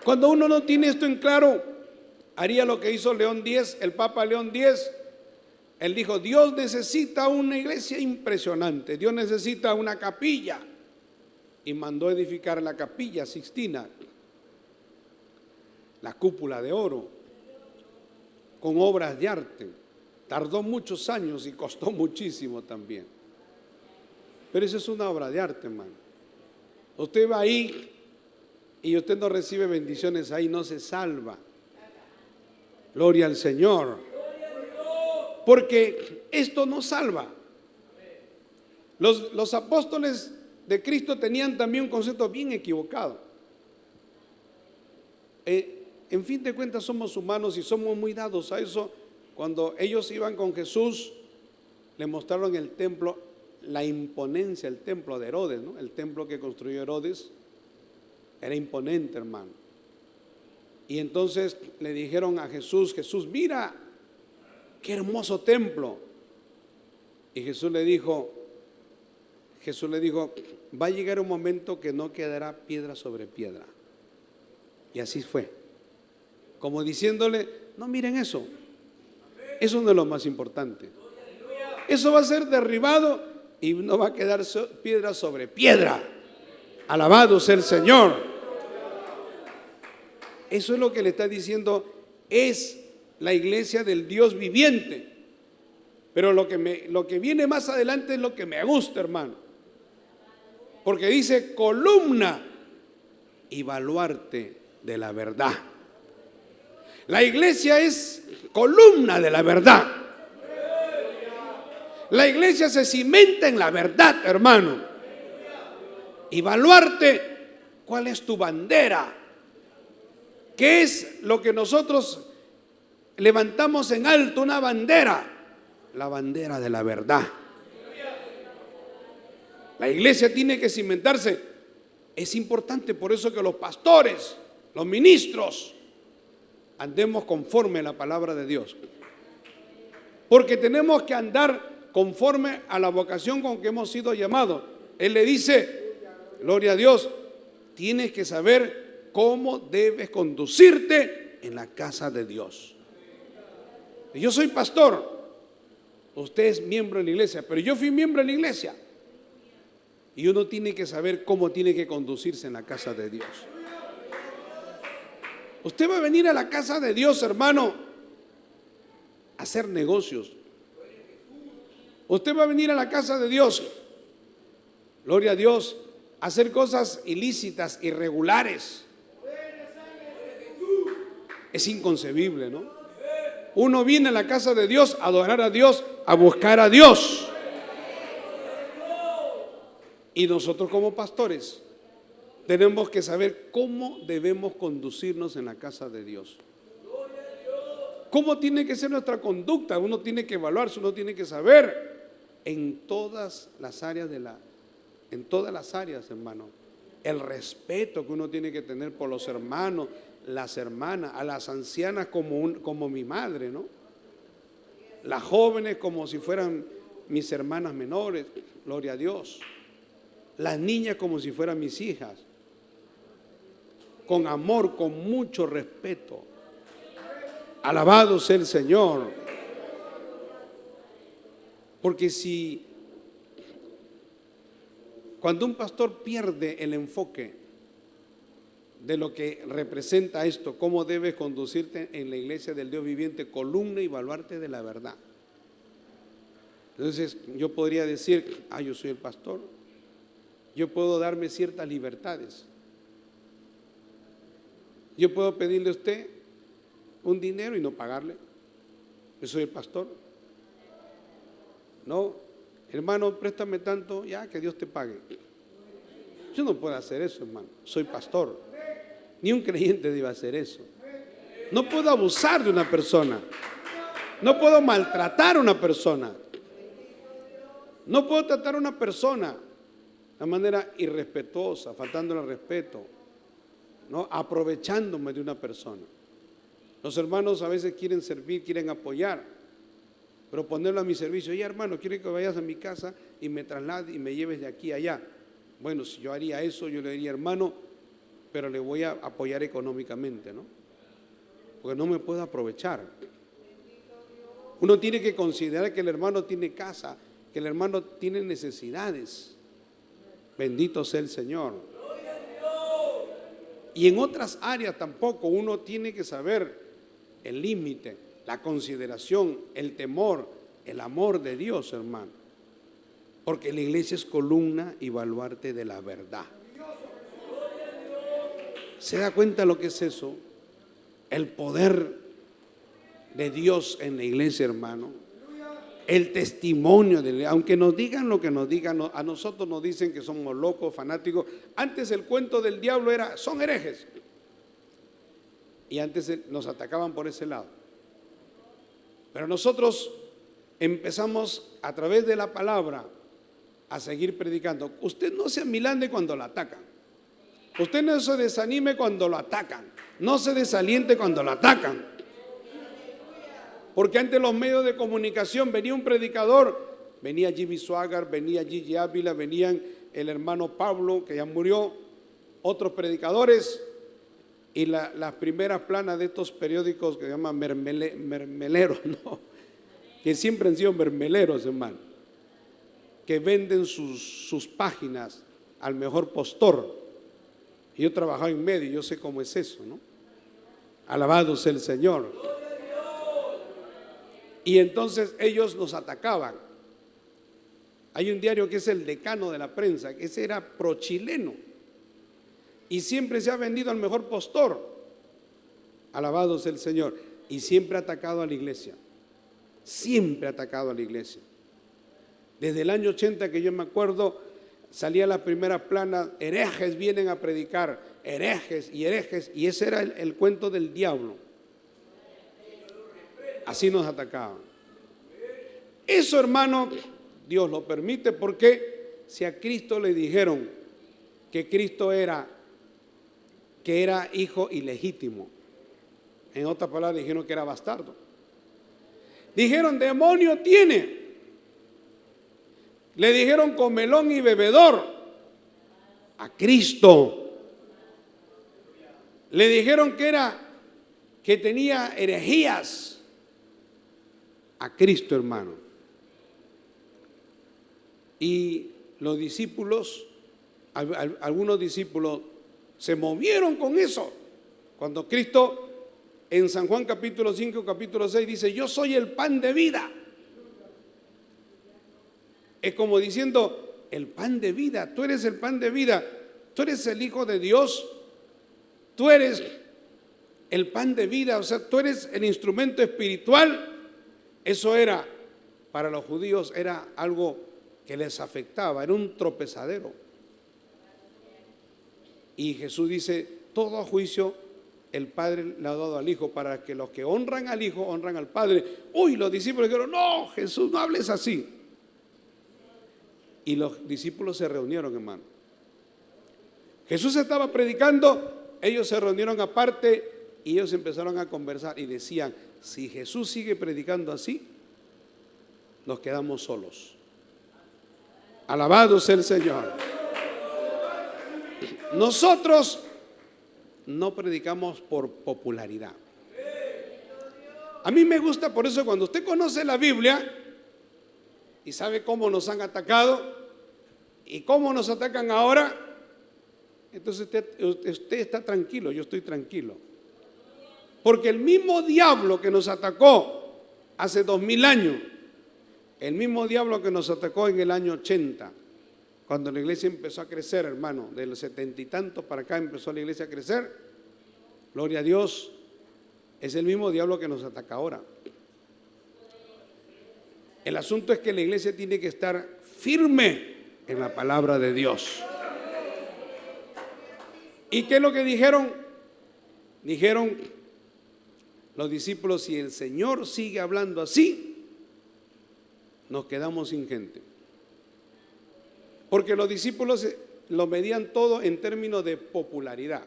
Cuando uno no tiene esto en claro, haría lo que hizo León X, el Papa León X. Él dijo, Dios necesita una iglesia impresionante, Dios necesita una capilla. Y mandó edificar la capilla Sixtina, la cúpula de oro, con obras de arte. Tardó muchos años y costó muchísimo también. Pero eso es una obra de arte, hermano. Usted va ahí y usted no recibe bendiciones ahí, no se salva. Gloria al Señor. Porque esto no salva. Los apóstoles de Cristo tenían también un concepto bien equivocado. En fin de cuentas somos humanos y somos muy dados a eso. Cuando ellos iban con Jesús, le mostraron el templo, la imponencia, el templo de Herodes, ¿no? El templo que construyó Herodes era imponente, hermano. Y entonces le dijeron a Jesús: Jesús, mira, qué hermoso templo. Y Jesús le dijo, va a llegar un momento que no quedará piedra sobre piedra. Y así fue. Como diciéndole, no miren eso. Eso no es lo más importante. Eso va a ser derribado y no va a quedar piedra sobre piedra. Alabado sea el Señor. Eso es lo que le está diciendo, es la iglesia del Dios viviente. Pero lo que viene más adelante es lo que me gusta, hermano. Porque dice columna y baluarte de la verdad. La iglesia es columna de la verdad. La iglesia se cimenta en la verdad, hermano. Y baluarte, ¿cuál es tu bandera? ¿Qué es lo que nosotros levantamos en alto? Una bandera. La bandera de la verdad. La iglesia tiene que cimentarse. Es importante por eso que los pastores, los ministros, andemos conforme a la palabra de Dios. Porque tenemos que andar conforme a la vocación con que hemos sido llamados. Él le dice, gloria a Dios, tienes que saber cómo debes conducirte en la casa de Dios. Yo soy pastor, usted es miembro de la iglesia, pero yo fui miembro de la iglesia. Y uno tiene que saber cómo tiene que conducirse en la casa de Dios. Usted va a venir a la casa de Dios, hermano, a hacer negocios. Usted va a venir a la casa de Dios, gloria a Dios, a hacer cosas ilícitas, irregulares. Es inconcebible, ¿no? Uno viene a la casa de Dios a adorar a Dios, a buscar a Dios. Y nosotros como pastores tenemos que saber cómo debemos conducirnos en la casa de Dios. ¿Cómo tiene que ser nuestra conducta? Uno tiene que evaluarse, uno tiene que saber en todas las áreas hermano. El respeto que uno tiene que tener por los hermanos, las hermanas, a las ancianas como mi madre, ¿no? Las jóvenes como si fueran mis hermanas menores, gloria a Dios. Las niñas como si fueran mis hijas. Con amor, con mucho respeto. Alabado sea el Señor. Porque cuando un pastor pierde el enfoque de lo que representa esto, cómo debes conducirte en la iglesia del Dios viviente, columna y baluarte de la verdad. Entonces yo podría decir, yo soy el pastor, yo puedo darme ciertas libertades. Yo puedo pedirle a usted un dinero y no pagarle. Yo soy el pastor. No, hermano, préstame tanto, ya que Dios te pague. Yo no puedo hacer eso, hermano. Soy pastor. Ni un creyente debe hacer eso. No puedo abusar de una persona. No puedo maltratar a una persona. No puedo tratar a una persona de manera irrespetuosa, faltándole al respeto, ¿no? Aprovechándome de una persona. Los hermanos a veces quieren servir, quieren apoyar, pero ponerlo a mi servicio. Oye, hermano, quiero que vayas a mi casa y me traslades y me lleves de aquí a allá. Bueno, si yo haría eso, yo le diría, hermano, pero le voy a apoyar económicamente, ¿no? Porque no me puedo aprovechar. Uno tiene que considerar que el hermano tiene casa, que el hermano tiene necesidades. Bendito sea el Señor. Y en otras áreas tampoco. Uno tiene que saber el límite, la consideración, el temor, el amor de Dios, hermano. Porque la iglesia es columna y baluarte de la verdad. ¿Se da cuenta lo que es eso? El poder de Dios en la iglesia, hermano. El testimonio de, aunque nos digan lo que nos digan, a nosotros nos dicen que somos locos, fanáticos. Antes el cuento del diablo era, son herejes. Y antes nos atacaban por ese lado. Pero nosotros empezamos a través de la palabra a seguir predicando. Usted no se amilande cuando lo atacan. Usted no se desanime cuando lo atacan. No se desaliente cuando lo atacan. Porque antes los medios de comunicación venía un predicador, venía Jimmy Swaggart, venía Gigi Ávila, venían el hermano Pablo, que ya murió, otros predicadores, y las primeras planas de estos periódicos que se llaman mermeleros, ¿no? Que siempre han sido mermeleros, hermano, que venden sus páginas al mejor postor. Y yo he trabajado en medio, yo sé cómo es eso, ¿no? Alabado sea el Señor. Y entonces ellos nos atacaban. Hay un diario que es el Decano de la Prensa, que ese era pro-chileno. Y siempre se ha vendido al mejor postor. Alabado sea el Señor. Y siempre ha atacado a la iglesia. Siempre ha atacado a la iglesia. Desde el año 80 que yo me acuerdo, salía la primera plana, herejes vienen a predicar, herejes, y ese era el cuento del diablo. Así nos atacaban. Eso, hermano, Dios lo permite, porque si a Cristo le dijeron que Cristo era hijo ilegítimo, en otras palabras dijeron que era bastardo. Dijeron, demonio tiene. Le dijeron comelón y bebedor a Cristo. Le dijeron que tenía herejías a Cristo, hermano. Y los discípulos, algunos discípulos se movieron con eso. Cuando Cristo en San Juan capítulo 5, capítulo 6 dice, yo soy el pan de vida. Es como diciendo, el pan de vida, tú eres el pan de vida, tú eres el Hijo de Dios, tú eres el pan de vida, o sea, tú eres el instrumento espiritual. Eso era, para los judíos, era algo que les afectaba, era un tropezadero. Y Jesús dice, todo juicio el Padre le ha dado al Hijo, para que los que honran al Hijo, honran al Padre. Uy, los discípulos dijeron, no, Jesús, no hables así. Y los discípulos se reunieron, hermano. Jesús estaba predicando, ellos se reunieron aparte y ellos empezaron a conversar y decían, si Jesús sigue predicando así, nos quedamos solos. Alabado sea el Señor. Nosotros no predicamos por popularidad. A mí me gusta, por eso cuando usted conoce la Biblia y sabe cómo nos han atacado y cómo nos atacan ahora, entonces usted está tranquilo, yo estoy tranquilo. Porque el mismo diablo que nos atacó hace 2000 años, el mismo diablo que nos atacó en el año 80, cuando la iglesia empezó a crecer, hermano, de los 70 y tantos para acá empezó la iglesia a crecer, gloria a Dios, es el mismo diablo que nos ataca ahora. El asunto es que la iglesia tiene que estar firme en la palabra de Dios. ¿Y qué es lo que dijeron? Dijeron los discípulos, si el Señor sigue hablando así, nos quedamos sin gente. Porque los discípulos lo medían todo en términos de popularidad,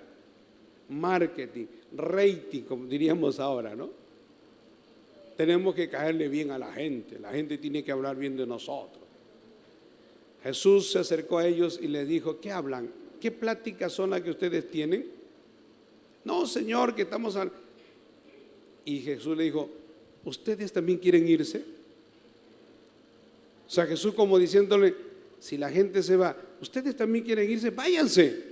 marketing, rating, como diríamos ahora, ¿no? Tenemos que caerle bien a la gente tiene que hablar bien de nosotros. Jesús se acercó a ellos y les dijo, ¿qué hablan? ¿Qué pláticas son las que ustedes tienen? No, Señor, que estamos al... Y Jesús le dijo, ¿ustedes también quieren irse? O sea, Jesús como diciéndole, si la gente se va, ¿ustedes también quieren irse? Váyanse.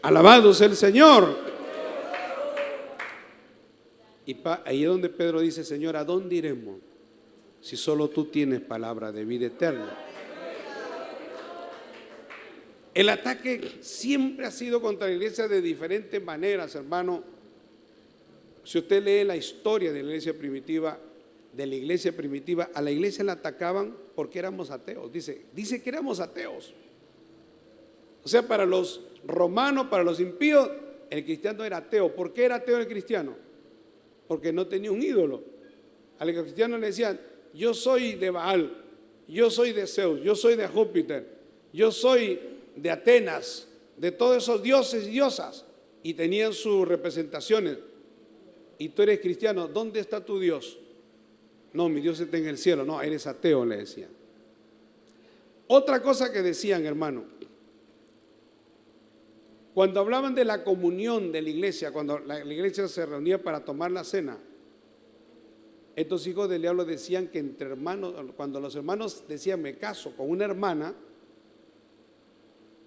Alabado sea el Señor. Y ahí es donde Pedro dice, Señor, ¿a dónde iremos si solo tú tienes palabra de vida eterna? El ataque siempre ha sido contra la iglesia de diferentes maneras, hermano. Si usted lee la historia de la iglesia primitiva, a la iglesia la atacaban porque éramos ateos. Dice que éramos ateos. O sea, para los romanos, para los impíos, el cristiano era ateo. ¿Por qué era ateo el cristiano? Porque no tenía un ídolo. Al cristiano le decían, yo soy de Baal, yo soy de Zeus, yo soy de Júpiter, yo soy de Atenas, de todos esos dioses y diosas. Y tenían sus representaciones. Y tú eres cristiano, ¿dónde está tu Dios? No, mi Dios está en el cielo. No, eres ateo, le decían. Otra cosa que decían, hermano, cuando hablaban de la comunión de la iglesia, cuando la iglesia se reunía para tomar la cena, estos hijos del diablo decían que entre hermanos, cuando los hermanos decían me caso con una hermana,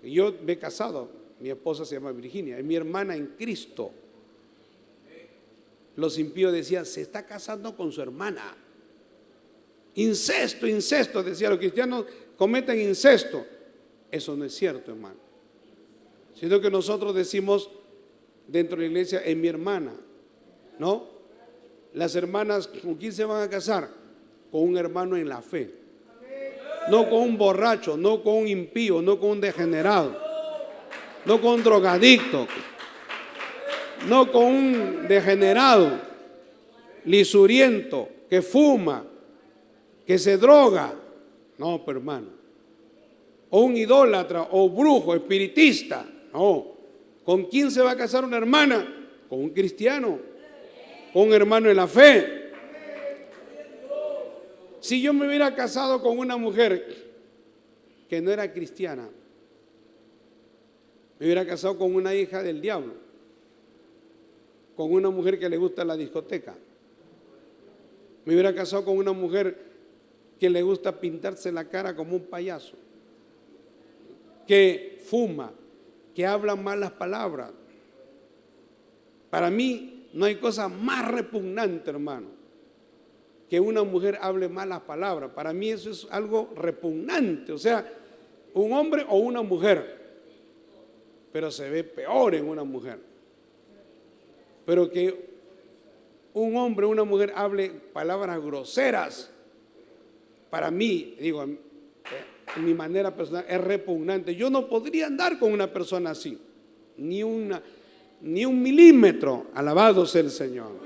yo me he casado, mi esposa se llama Virginia, es mi hermana en Cristo. Los impíos decían, se está casando con su hermana. Incesto, incesto, decían los cristianos, cometen incesto. Eso no es cierto, hermano. Sino que nosotros decimos dentro de la iglesia, es mi hermana, ¿no? Las hermanas, ¿con quién se van a casar? Con un hermano en la fe. No con un borracho, no con un impío, no con un degenerado, no con un drogadicto, no con un degenerado, lisuriento, que fuma, que se droga. No, pero hermano. O un idólatra, o brujo, espiritista. No. ¿Con quién se va a casar una hermana? Con un cristiano, con un hermano en la fe. Si yo me hubiera casado con una mujer que no era cristiana, me hubiera casado con una hija del diablo, con una mujer que le gusta la discoteca, me hubiera casado con una mujer que le gusta pintarse la cara como un payaso, que fuma, que habla malas palabras. Para mí no hay cosa más repugnante, hermano, que una mujer hable malas palabras. Para mí eso es algo repugnante. O sea, un hombre o una mujer, pero se ve peor en una mujer. Pero que un hombre o una mujer hable palabras groseras, para mí, digo, en mi manera personal, es repugnante. Yo no podría andar con una persona así, ni un milímetro. Alabado sea el Señor.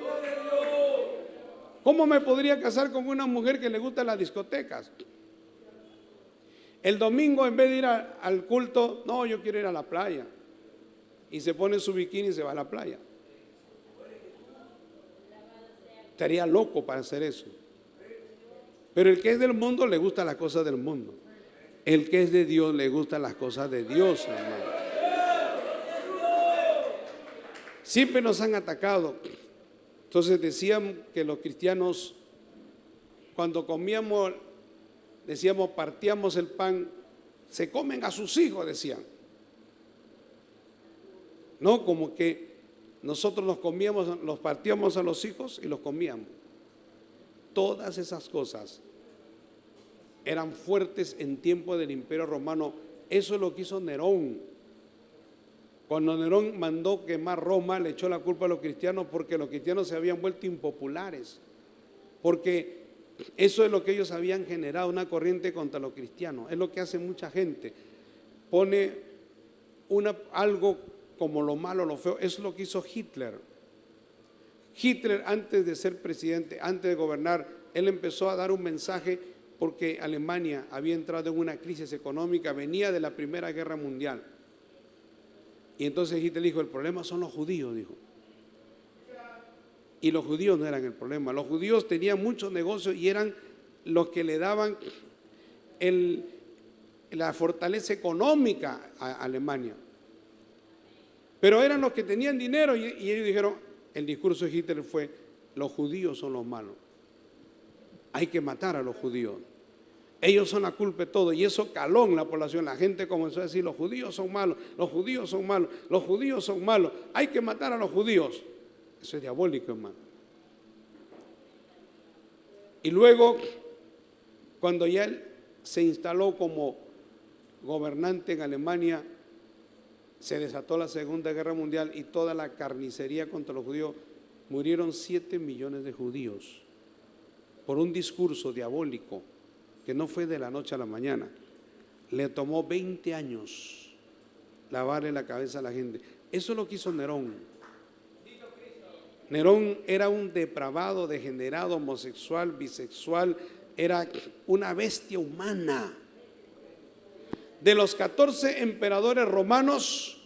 ¿Cómo me podría casar con una mujer que le gustan las discotecas? El domingo, en vez de ir al culto, no, yo quiero ir a la playa. Y se pone su bikini y se va a la playa. Estaría loco para hacer eso. Pero el que es del mundo le gusta las cosas del mundo. El que es de Dios le gustan las cosas de Dios, hermano. Siempre nos han atacado. Entonces decían que los cristianos, cuando comíamos, decíamos, partíamos el pan, se comen a sus hijos, decían. No, como que nosotros nos comíamos, los partíamos a los hijos y los comíamos. Todas esas cosas eran fuertes en tiempo del Imperio Romano. Eso es lo que hizo Nerón. Cuando Nerón mandó quemar Roma, le echó la culpa a los cristianos porque los cristianos se habían vuelto impopulares. Porque eso es lo que ellos habían generado, una corriente contra los cristianos. Es lo que hace mucha gente. Pone algo como lo malo, lo feo. Eso es lo que hizo Hitler. Hitler, antes de ser presidente, antes de gobernar, él empezó a dar un mensaje porque Alemania había entrado en una crisis económica, venía de la Primera Guerra Mundial. Y entonces Hitler dijo, el problema son los judíos, dijo. Y los judíos no eran el problema. Los judíos tenían muchos negocios y eran los que le daban la fortaleza económica a Alemania. Pero eran los que tenían dinero y ellos dijeron, el discurso de Hitler fue, los judíos son los malos. Hay que matar a los judíos. Ellos son la culpa de todo, y eso caló en la población. La gente comenzó a decir: los judíos son malos, los judíos son malos, los judíos son malos, hay que matar a los judíos. Eso es diabólico, hermano. Y luego, cuando ya él se instaló como gobernante en Alemania, se desató la Segunda Guerra Mundial y toda la carnicería contra los judíos. Murieron 7 millones de judíos por un discurso diabólico que no fue de la noche a la mañana. Le tomó 20 años lavarle la cabeza a la gente. Eso es lo que hizo Nerón. Nerón era un depravado, degenerado, homosexual, bisexual, era una bestia humana. De los 14 emperadores romanos,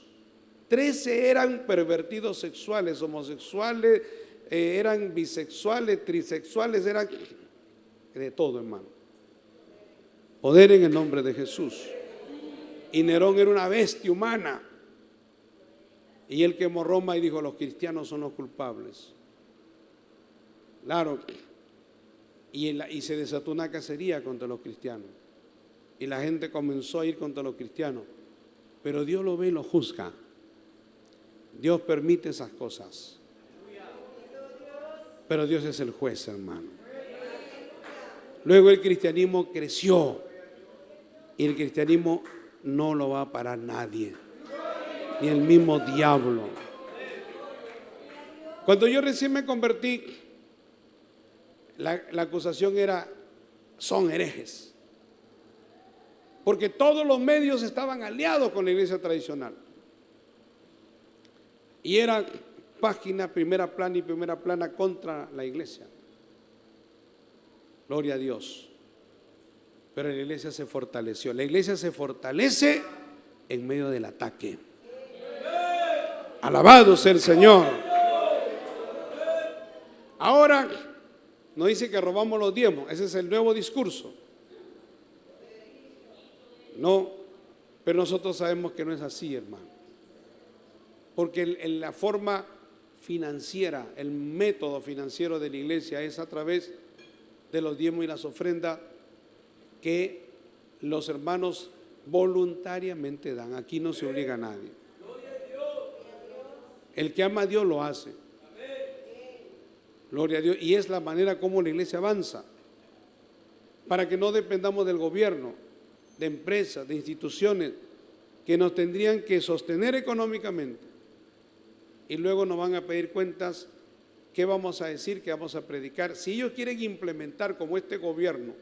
13 eran pervertidos sexuales, homosexuales, eran bisexuales, trisexuales, eran de todo, hermano. Poder en el nombre de Jesús. Y Nerón era una bestia humana. Y él quemó Roma y dijo: los cristianos son los culpables. Claro. Y se desató una cacería contra los cristianos. Y la gente comenzó a ir contra los cristianos. Pero Dios lo ve y lo juzga. Dios permite esas cosas. Pero Dios es el juez, hermano. Luego el cristianismo creció. Y el cristianismo no lo va a parar nadie. Ni el mismo diablo. Cuando yo recién me convertí, la acusación era: son herejes. Porque todos los medios estaban aliados con la iglesia tradicional. Y era página, primera plana y primera plana contra la iglesia. Gloria a Dios. Pero la iglesia se fortaleció. La iglesia se fortalece en medio del ataque. Alabado sea el Señor. Ahora nos dice que robamos los diezmos. Ese es el nuevo discurso. No, pero nosotros sabemos que no es así, hermano. Porque la forma financiera, el método financiero de la iglesia es a través de los diezmos y las ofrendas que los hermanos voluntariamente dan. Aquí no se obliga a nadie. El que ama a Dios lo hace. Gloria a Dios. Y es la manera como la iglesia avanza. Para que no dependamos del gobierno, de empresas, de instituciones que nos tendrían que sostener económicamente. Y luego nos van a pedir cuentas. ¿Qué vamos a decir? ¿Qué vamos a predicar? Si ellos quieren implementar, como este gobierno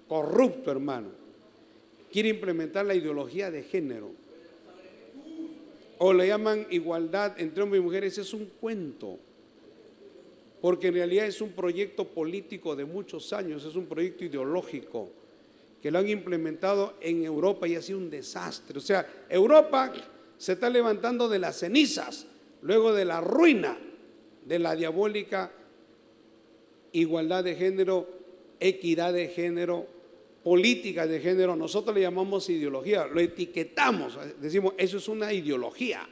corrupto, hermano, quiere implementar la ideología de género, o le llaman igualdad entre hombres y mujeres, ese es un cuento. Porque en realidad es un proyecto político de muchos años, es un proyecto ideológico que lo han implementado en Europa y ha sido un desastre. O sea, Europa se está levantando de las cenizas, luego de la ruina de la diabólica igualdad de género, equidad de género, política de género. Nosotros le llamamos ideología, lo etiquetamos, decimos: eso es una ideología.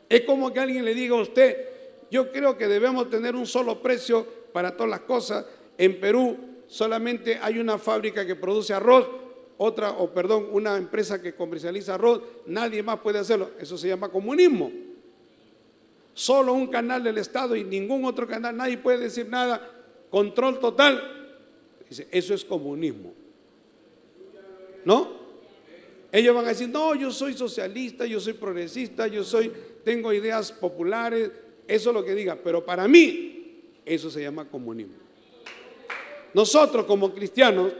Es como que alguien le diga a usted: yo creo que debemos tener un solo precio para todas las cosas. En Perú solamente hay una fábrica que produce arroz, una empresa que comercializa arroz, nadie más puede hacerlo. Eso se llama comunismo. Solo un canal del Estado y ningún otro canal, nadie puede decir nada, control total. Dice: eso es comunismo. ¿No? Ellos van a decir: no, yo soy socialista, yo soy progresista, tengo ideas populares. Eso es lo que diga, pero para mí eso se llama comunismo. Nosotros como cristianos,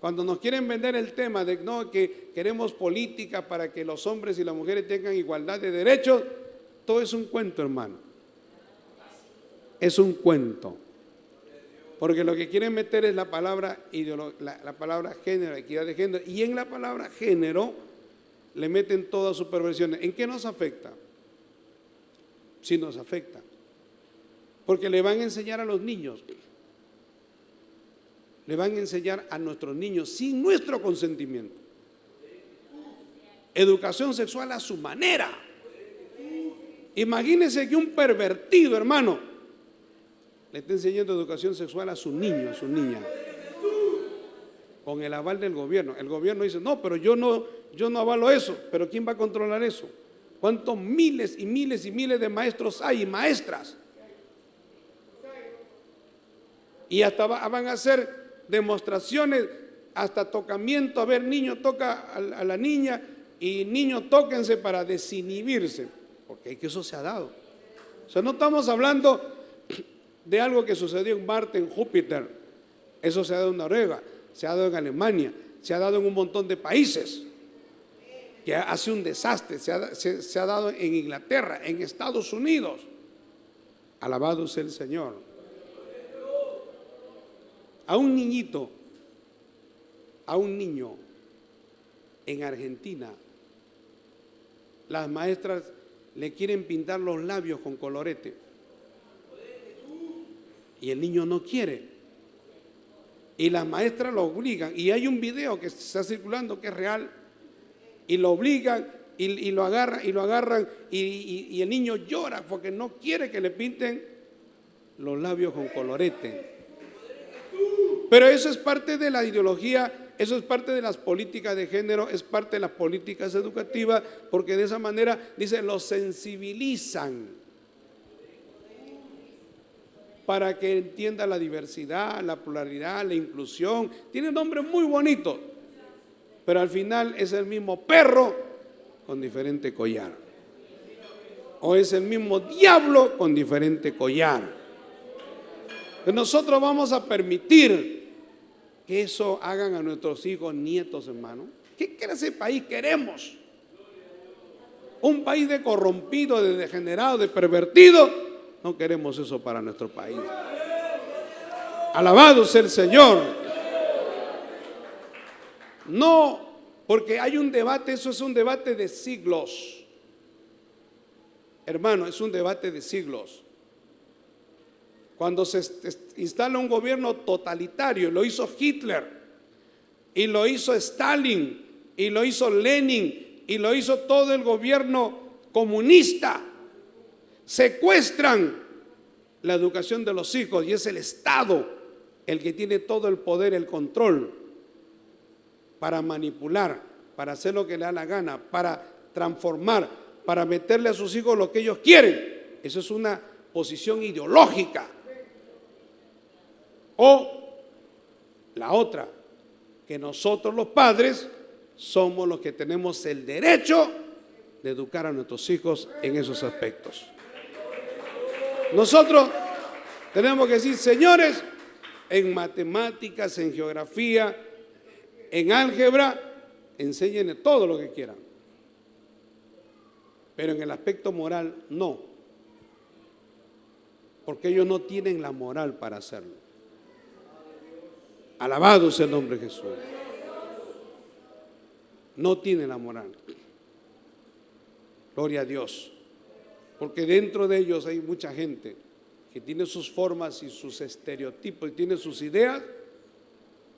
cuando nos quieren vender el tema de no, que queremos política para que los hombres y las mujeres tengan igualdad de derechos, todo es un cuento, hermano. Es un cuento. Porque lo que quieren meter es la palabra género, equidad de género, y en la palabra género le meten todas sus perversiones. ¿En qué nos afecta? Sí nos afecta. Porque le van a enseñar a los niños, le van a enseñar a nuestros niños sin nuestro consentimiento. Educación sexual a su manera. Imagínense que un pervertido, hermano, le está enseñando educación sexual a su niño, a su niña. con el aval del gobierno. El gobierno dice, no, pero yo no avalo eso. Pero ¿quién va a controlar eso? ¿Cuántos miles y miles y miles de maestros hay y maestras? Y hasta van a hacer demostraciones, hasta tocamiento. A ver, niño toca a la niña y niños tóquense para desinhibirse, porque eso se ha dado. O sea, no estamos hablando de algo que sucedió en Marte, en Júpiter. Eso se ha dado en Noruega, se ha dado en Alemania, se ha dado en un montón de países, que hace un desastre. Se ha dado en Inglaterra, en Estados Unidos. Alabado sea el Señor. A un niño en Argentina, las maestras le quieren pintar los labios con colorete y el niño no quiere, y las maestras lo obligan, y hay un video que está circulando que es real, y lo obligan y lo agarran y el niño llora porque no quiere que le pinten los labios con colorete. Pero eso es parte de la ideología, eso es parte de las políticas de género, es parte de las políticas educativas, porque de esa manera, dice, los sensibilizan para que entienda la diversidad, la pluralidad, la inclusión. Tiene nombres muy bonitos, pero al final es el mismo perro con diferente collar, o es el mismo diablo con diferente collar. Nosotros vamos a permitir que eso hagan a nuestros hijos, nietos, hermano. ¿Qué clase de país queremos? Un país de corrompido, de degenerado, de pervertido. No queremos eso para nuestro país. Alabado sea el Señor. No, porque hay un debate, eso es un debate de siglos. Hermano, es un debate de siglos. Cuando se instala un gobierno totalitario, lo hizo Hitler, y lo hizo Stalin, y lo hizo Lenin, y lo hizo todo el gobierno comunista, secuestran la educación de los hijos, y es el Estado el que tiene todo el poder, el control, para manipular, para hacer lo que le da la gana, para transformar, para meterle a sus hijos lo que ellos quieren. Eso es una posición ideológica. O la otra, que nosotros los padres somos los que tenemos el derecho de educar a nuestros hijos en esos aspectos. Nosotros tenemos que decir, señores, en matemáticas, en geografía, en álgebra, enséñenle todo lo que quieran, pero en el aspecto moral no, porque ellos no tienen la moral para hacerlo. Alabado sea el nombre de Jesús. No tiene la moral. Gloria a Dios. Porque dentro de ellos hay mucha gente que tiene sus formas y sus estereotipos y tiene sus ideas,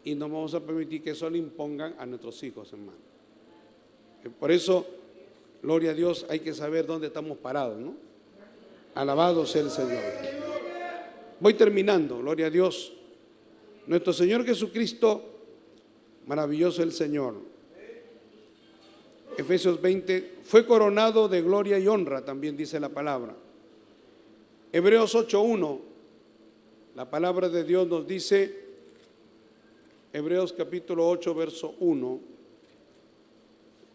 y no vamos a permitir que eso le impongan a nuestros hijos, hermano. Por eso, gloria a Dios, hay que saber dónde estamos parados, ¿no? Alabado sea el Señor. Voy terminando, gloria a Dios. Nuestro Señor Jesucristo, maravilloso el Señor. Efesios 20, fue coronado de gloria y honra, también dice la palabra. Hebreos 8:1, la palabra de Dios nos dice, Hebreos capítulo 8, verso 1,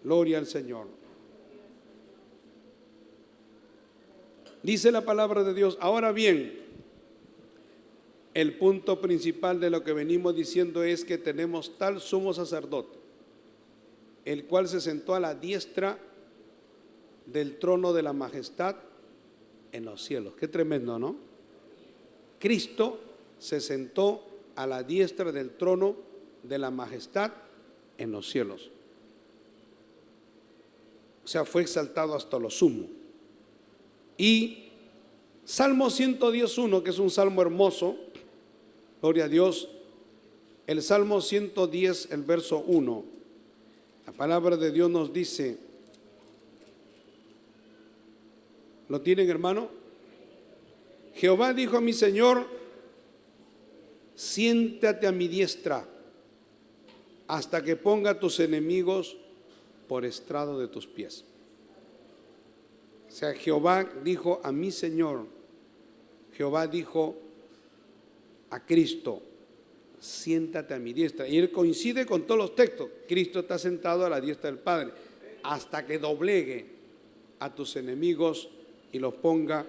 gloria al Señor. Dice la palabra de Dios, ahora bien, el punto principal de lo que venimos diciendo es que tenemos tal sumo sacerdote, el cual se sentó a la diestra del trono de la majestad en los cielos. Qué tremendo, ¿no? Cristo se sentó a la diestra del trono de la majestad en los cielos. O sea, fue exaltado hasta lo sumo. Y Salmo 110:1, que es un salmo hermoso, gloria a Dios, el Salmo 110, el verso 1, la palabra de Dios nos dice, ¿lo tienen, hermano? Jehová dijo a mi Señor, siéntate a mi diestra hasta que ponga a tus enemigos por estrado de tus pies. O sea, Jehová dijo a mi Señor, Jehová dijo a Cristo, siéntate a mi diestra. Y él coincide con todos los textos. Cristo está sentado a la diestra del Padre hasta que doblegue a tus enemigos y los ponga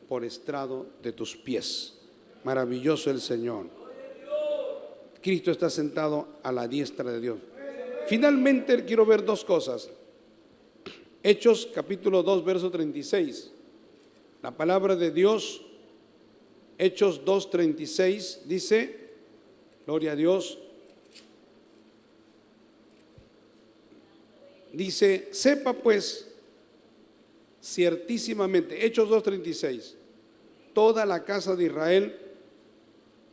por estrado de tus pies. Maravilloso el Señor. Cristo está sentado a la diestra de Dios. Finalmente quiero ver dos cosas. Hechos capítulo 2, verso 36. La palabra de Dios, Hechos 2:36, dice, gloria a Dios, dice, sepa pues ciertísimamente, Hechos 2:36, toda la casa de Israel,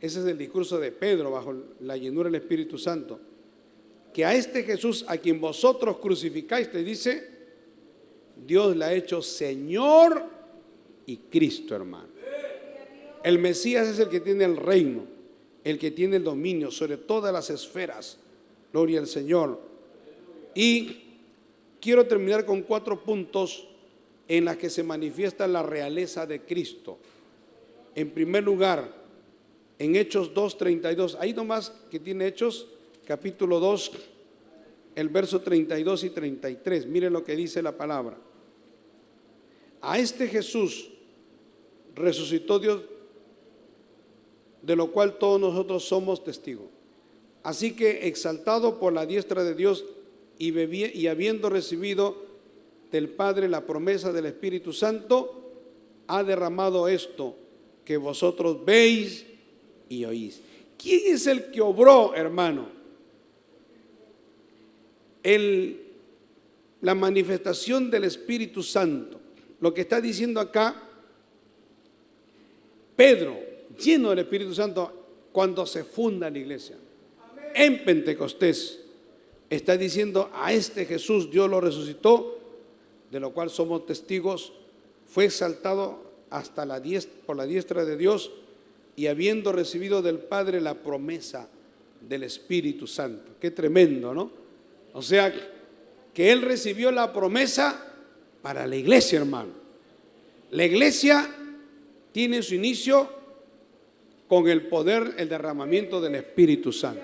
ese es el discurso de Pedro bajo la llenura del Espíritu Santo, que a este Jesús a quien vosotros crucificáis, te dice, Dios le ha hecho Señor y Cristo, hermano. El Mesías es el que tiene el reino, el que tiene el dominio sobre todas las esferas. Gloria al Señor. Y quiero terminar con 4 puntos en las que se manifiesta la realeza de Cristo. En primer lugar, en Hechos 2:32, ahí nomás que tiene Hechos, capítulo 2, el verso 32 y 33. Miren lo que dice la palabra. A este Jesús resucitó Dios, de lo cual todos nosotros somos testigos. Así que, exaltado por la diestra de Dios y habiendo recibido del Padre la promesa del Espíritu Santo, ha derramado esto que vosotros veis y oís. ¿Quién es el que obró, hermano? La manifestación del Espíritu Santo. Lo que está diciendo acá Pedro, lleno del Espíritu Santo, cuando se funda la iglesia. En Pentecostés está diciendo, a este Jesús Dios lo resucitó, de lo cual somos testigos, fue exaltado hasta por la diestra de Dios, y habiendo recibido del Padre la promesa del Espíritu Santo. Qué tremendo, ¿no? O sea, que Él recibió la promesa para la iglesia, hermano. La iglesia tiene su inicio con el poder, el derramamiento del Espíritu Santo.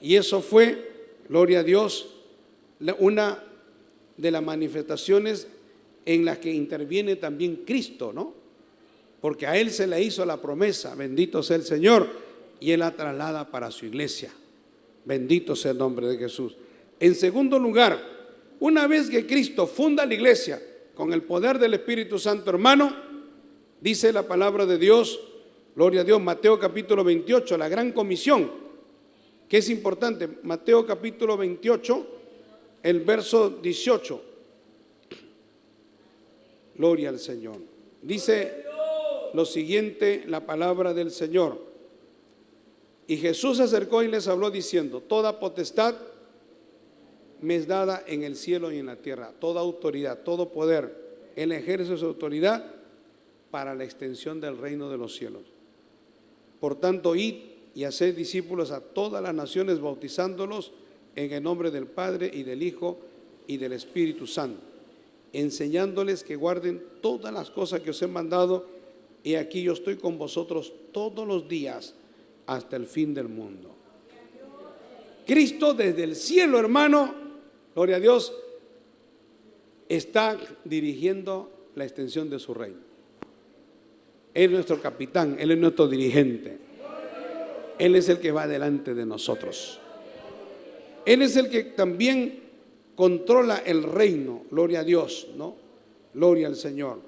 Y eso fue, gloria a Dios, una de las manifestaciones en las que interviene también Cristo, ¿no? Porque a Él se le hizo la promesa, bendito sea el Señor, y Él la traslada para su iglesia. Bendito sea el nombre de Jesús. En segundo lugar, una vez que Cristo funda la iglesia con el poder del Espíritu Santo, hermano, dice la palabra de Dios, gloria a Dios, Mateo capítulo 28, la gran comisión, que es importante. Mateo capítulo 28, el verso 18. Gloria al Señor. Dice lo siguiente la palabra del Señor. Y Jesús se acercó y les habló diciendo, toda potestad me es dada en el cielo y en la tierra, toda autoridad, todo poder. Él ejerce su autoridad para la extensión del reino de los cielos. Por tanto, id y haced discípulos a todas las naciones, bautizándolos en el nombre del Padre y del Hijo y del Espíritu Santo, enseñándoles que guarden todas las cosas que os he mandado, y aquí yo estoy con vosotros todos los días hasta el fin del mundo. Cristo desde el cielo, hermano, gloria a Dios, está dirigiendo la extensión de su reino. Él es nuestro capitán, Él es nuestro dirigente. Él es el que va delante de nosotros. Él es el que también controla el reino, gloria a Dios, ¿no? Gloria al Señor.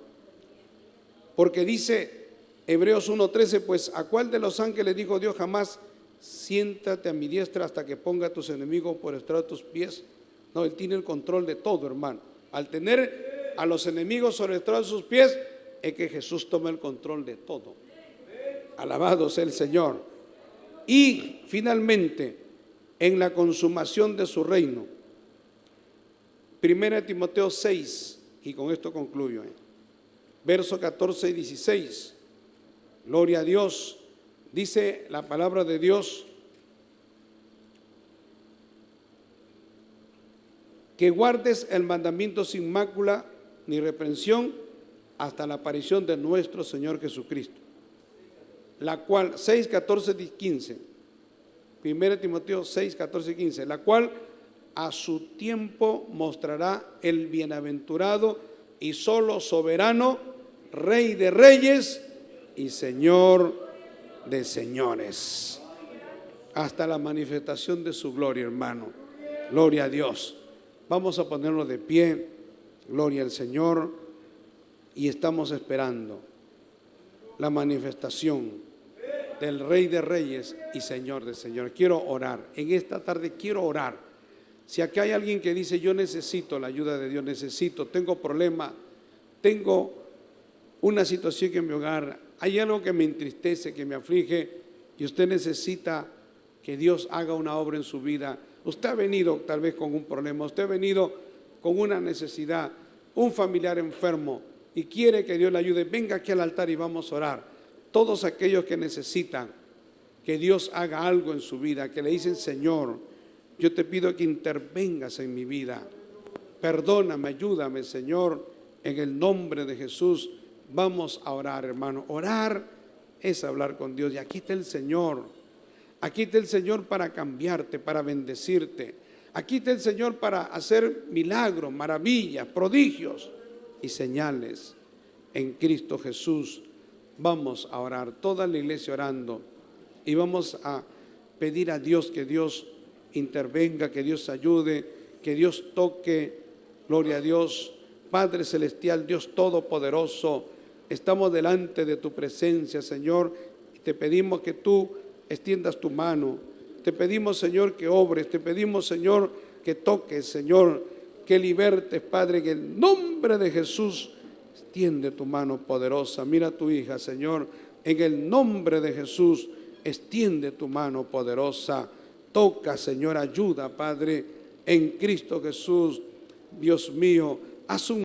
Porque dice Hebreos 1:13, pues ¿a cuál de los ángeles dijo Dios jamás, siéntate a mi diestra hasta que ponga a tus enemigos por estrado de tus pies? No, Él tiene el control de todo, hermano. Al tener a los enemigos sobre estrado de sus pies, es que Jesús toma el control de todo. Alabado sea el Señor. Y finalmente, en la consumación de su reino, 1 Timoteo 6, y con esto concluyo, versos 14 y 16, gloria a Dios, dice la palabra de Dios, que guardes el mandamiento sin mácula ni reprensión hasta la aparición de nuestro Señor Jesucristo, la cual, 6, 14 y 15, 1 Timoteo 6, 14 y 15, la cual a su tiempo mostrará el bienaventurado y solo soberano, Rey de reyes y Señor de señores, hasta la manifestación de su gloria, hermano. Gloria a Dios. Vamos a ponernos de pie, gloria al Señor, y estamos esperando la manifestación del Rey de reyes y Señor de señores. Quiero orar, en esta tarde quiero orar. Si aquí hay alguien que dice, yo necesito la ayuda de Dios, tengo problema, tengo una situación en mi hogar, hay algo que me entristece, que me aflige, y usted necesita que Dios haga una obra en su vida. Usted ha venido tal vez con un problema, usted ha venido con una necesidad, un familiar enfermo, y quiere que Dios le ayude. Venga aquí al altar y vamos a orar. Todos aquellos que necesitan que Dios haga algo en su vida, que le dicen, Señor, yo te pido que intervengas en mi vida, perdóname, ayúdame, Señor, en el nombre de Jesús. Vamos a orar, hermano. Orar es hablar con Dios, y aquí está el Señor. Aquí está el Señor para cambiarte, para bendecirte. Aquí está el Señor para hacer milagros, maravillas, prodigios y señales en Cristo Jesús. Vamos a orar, toda la iglesia orando, y vamos a pedir a Dios que Dios intervenga, que Dios ayude, que Dios toque. Gloria a Dios. Padre celestial, Dios todopoderoso, estamos delante de tu presencia, Señor, y te pedimos que tú extiendas tu mano. Te pedimos, Señor, que obres. Te pedimos, Señor, que toques, Señor, que libertes, Padre, en el nombre de Jesús. Extiende tu mano poderosa. Mira a tu hija, Señor, en el nombre de Jesús. Extiende tu mano poderosa. Toca, Señor, ayuda, Padre, en Cristo Jesús. Dios mío, haz un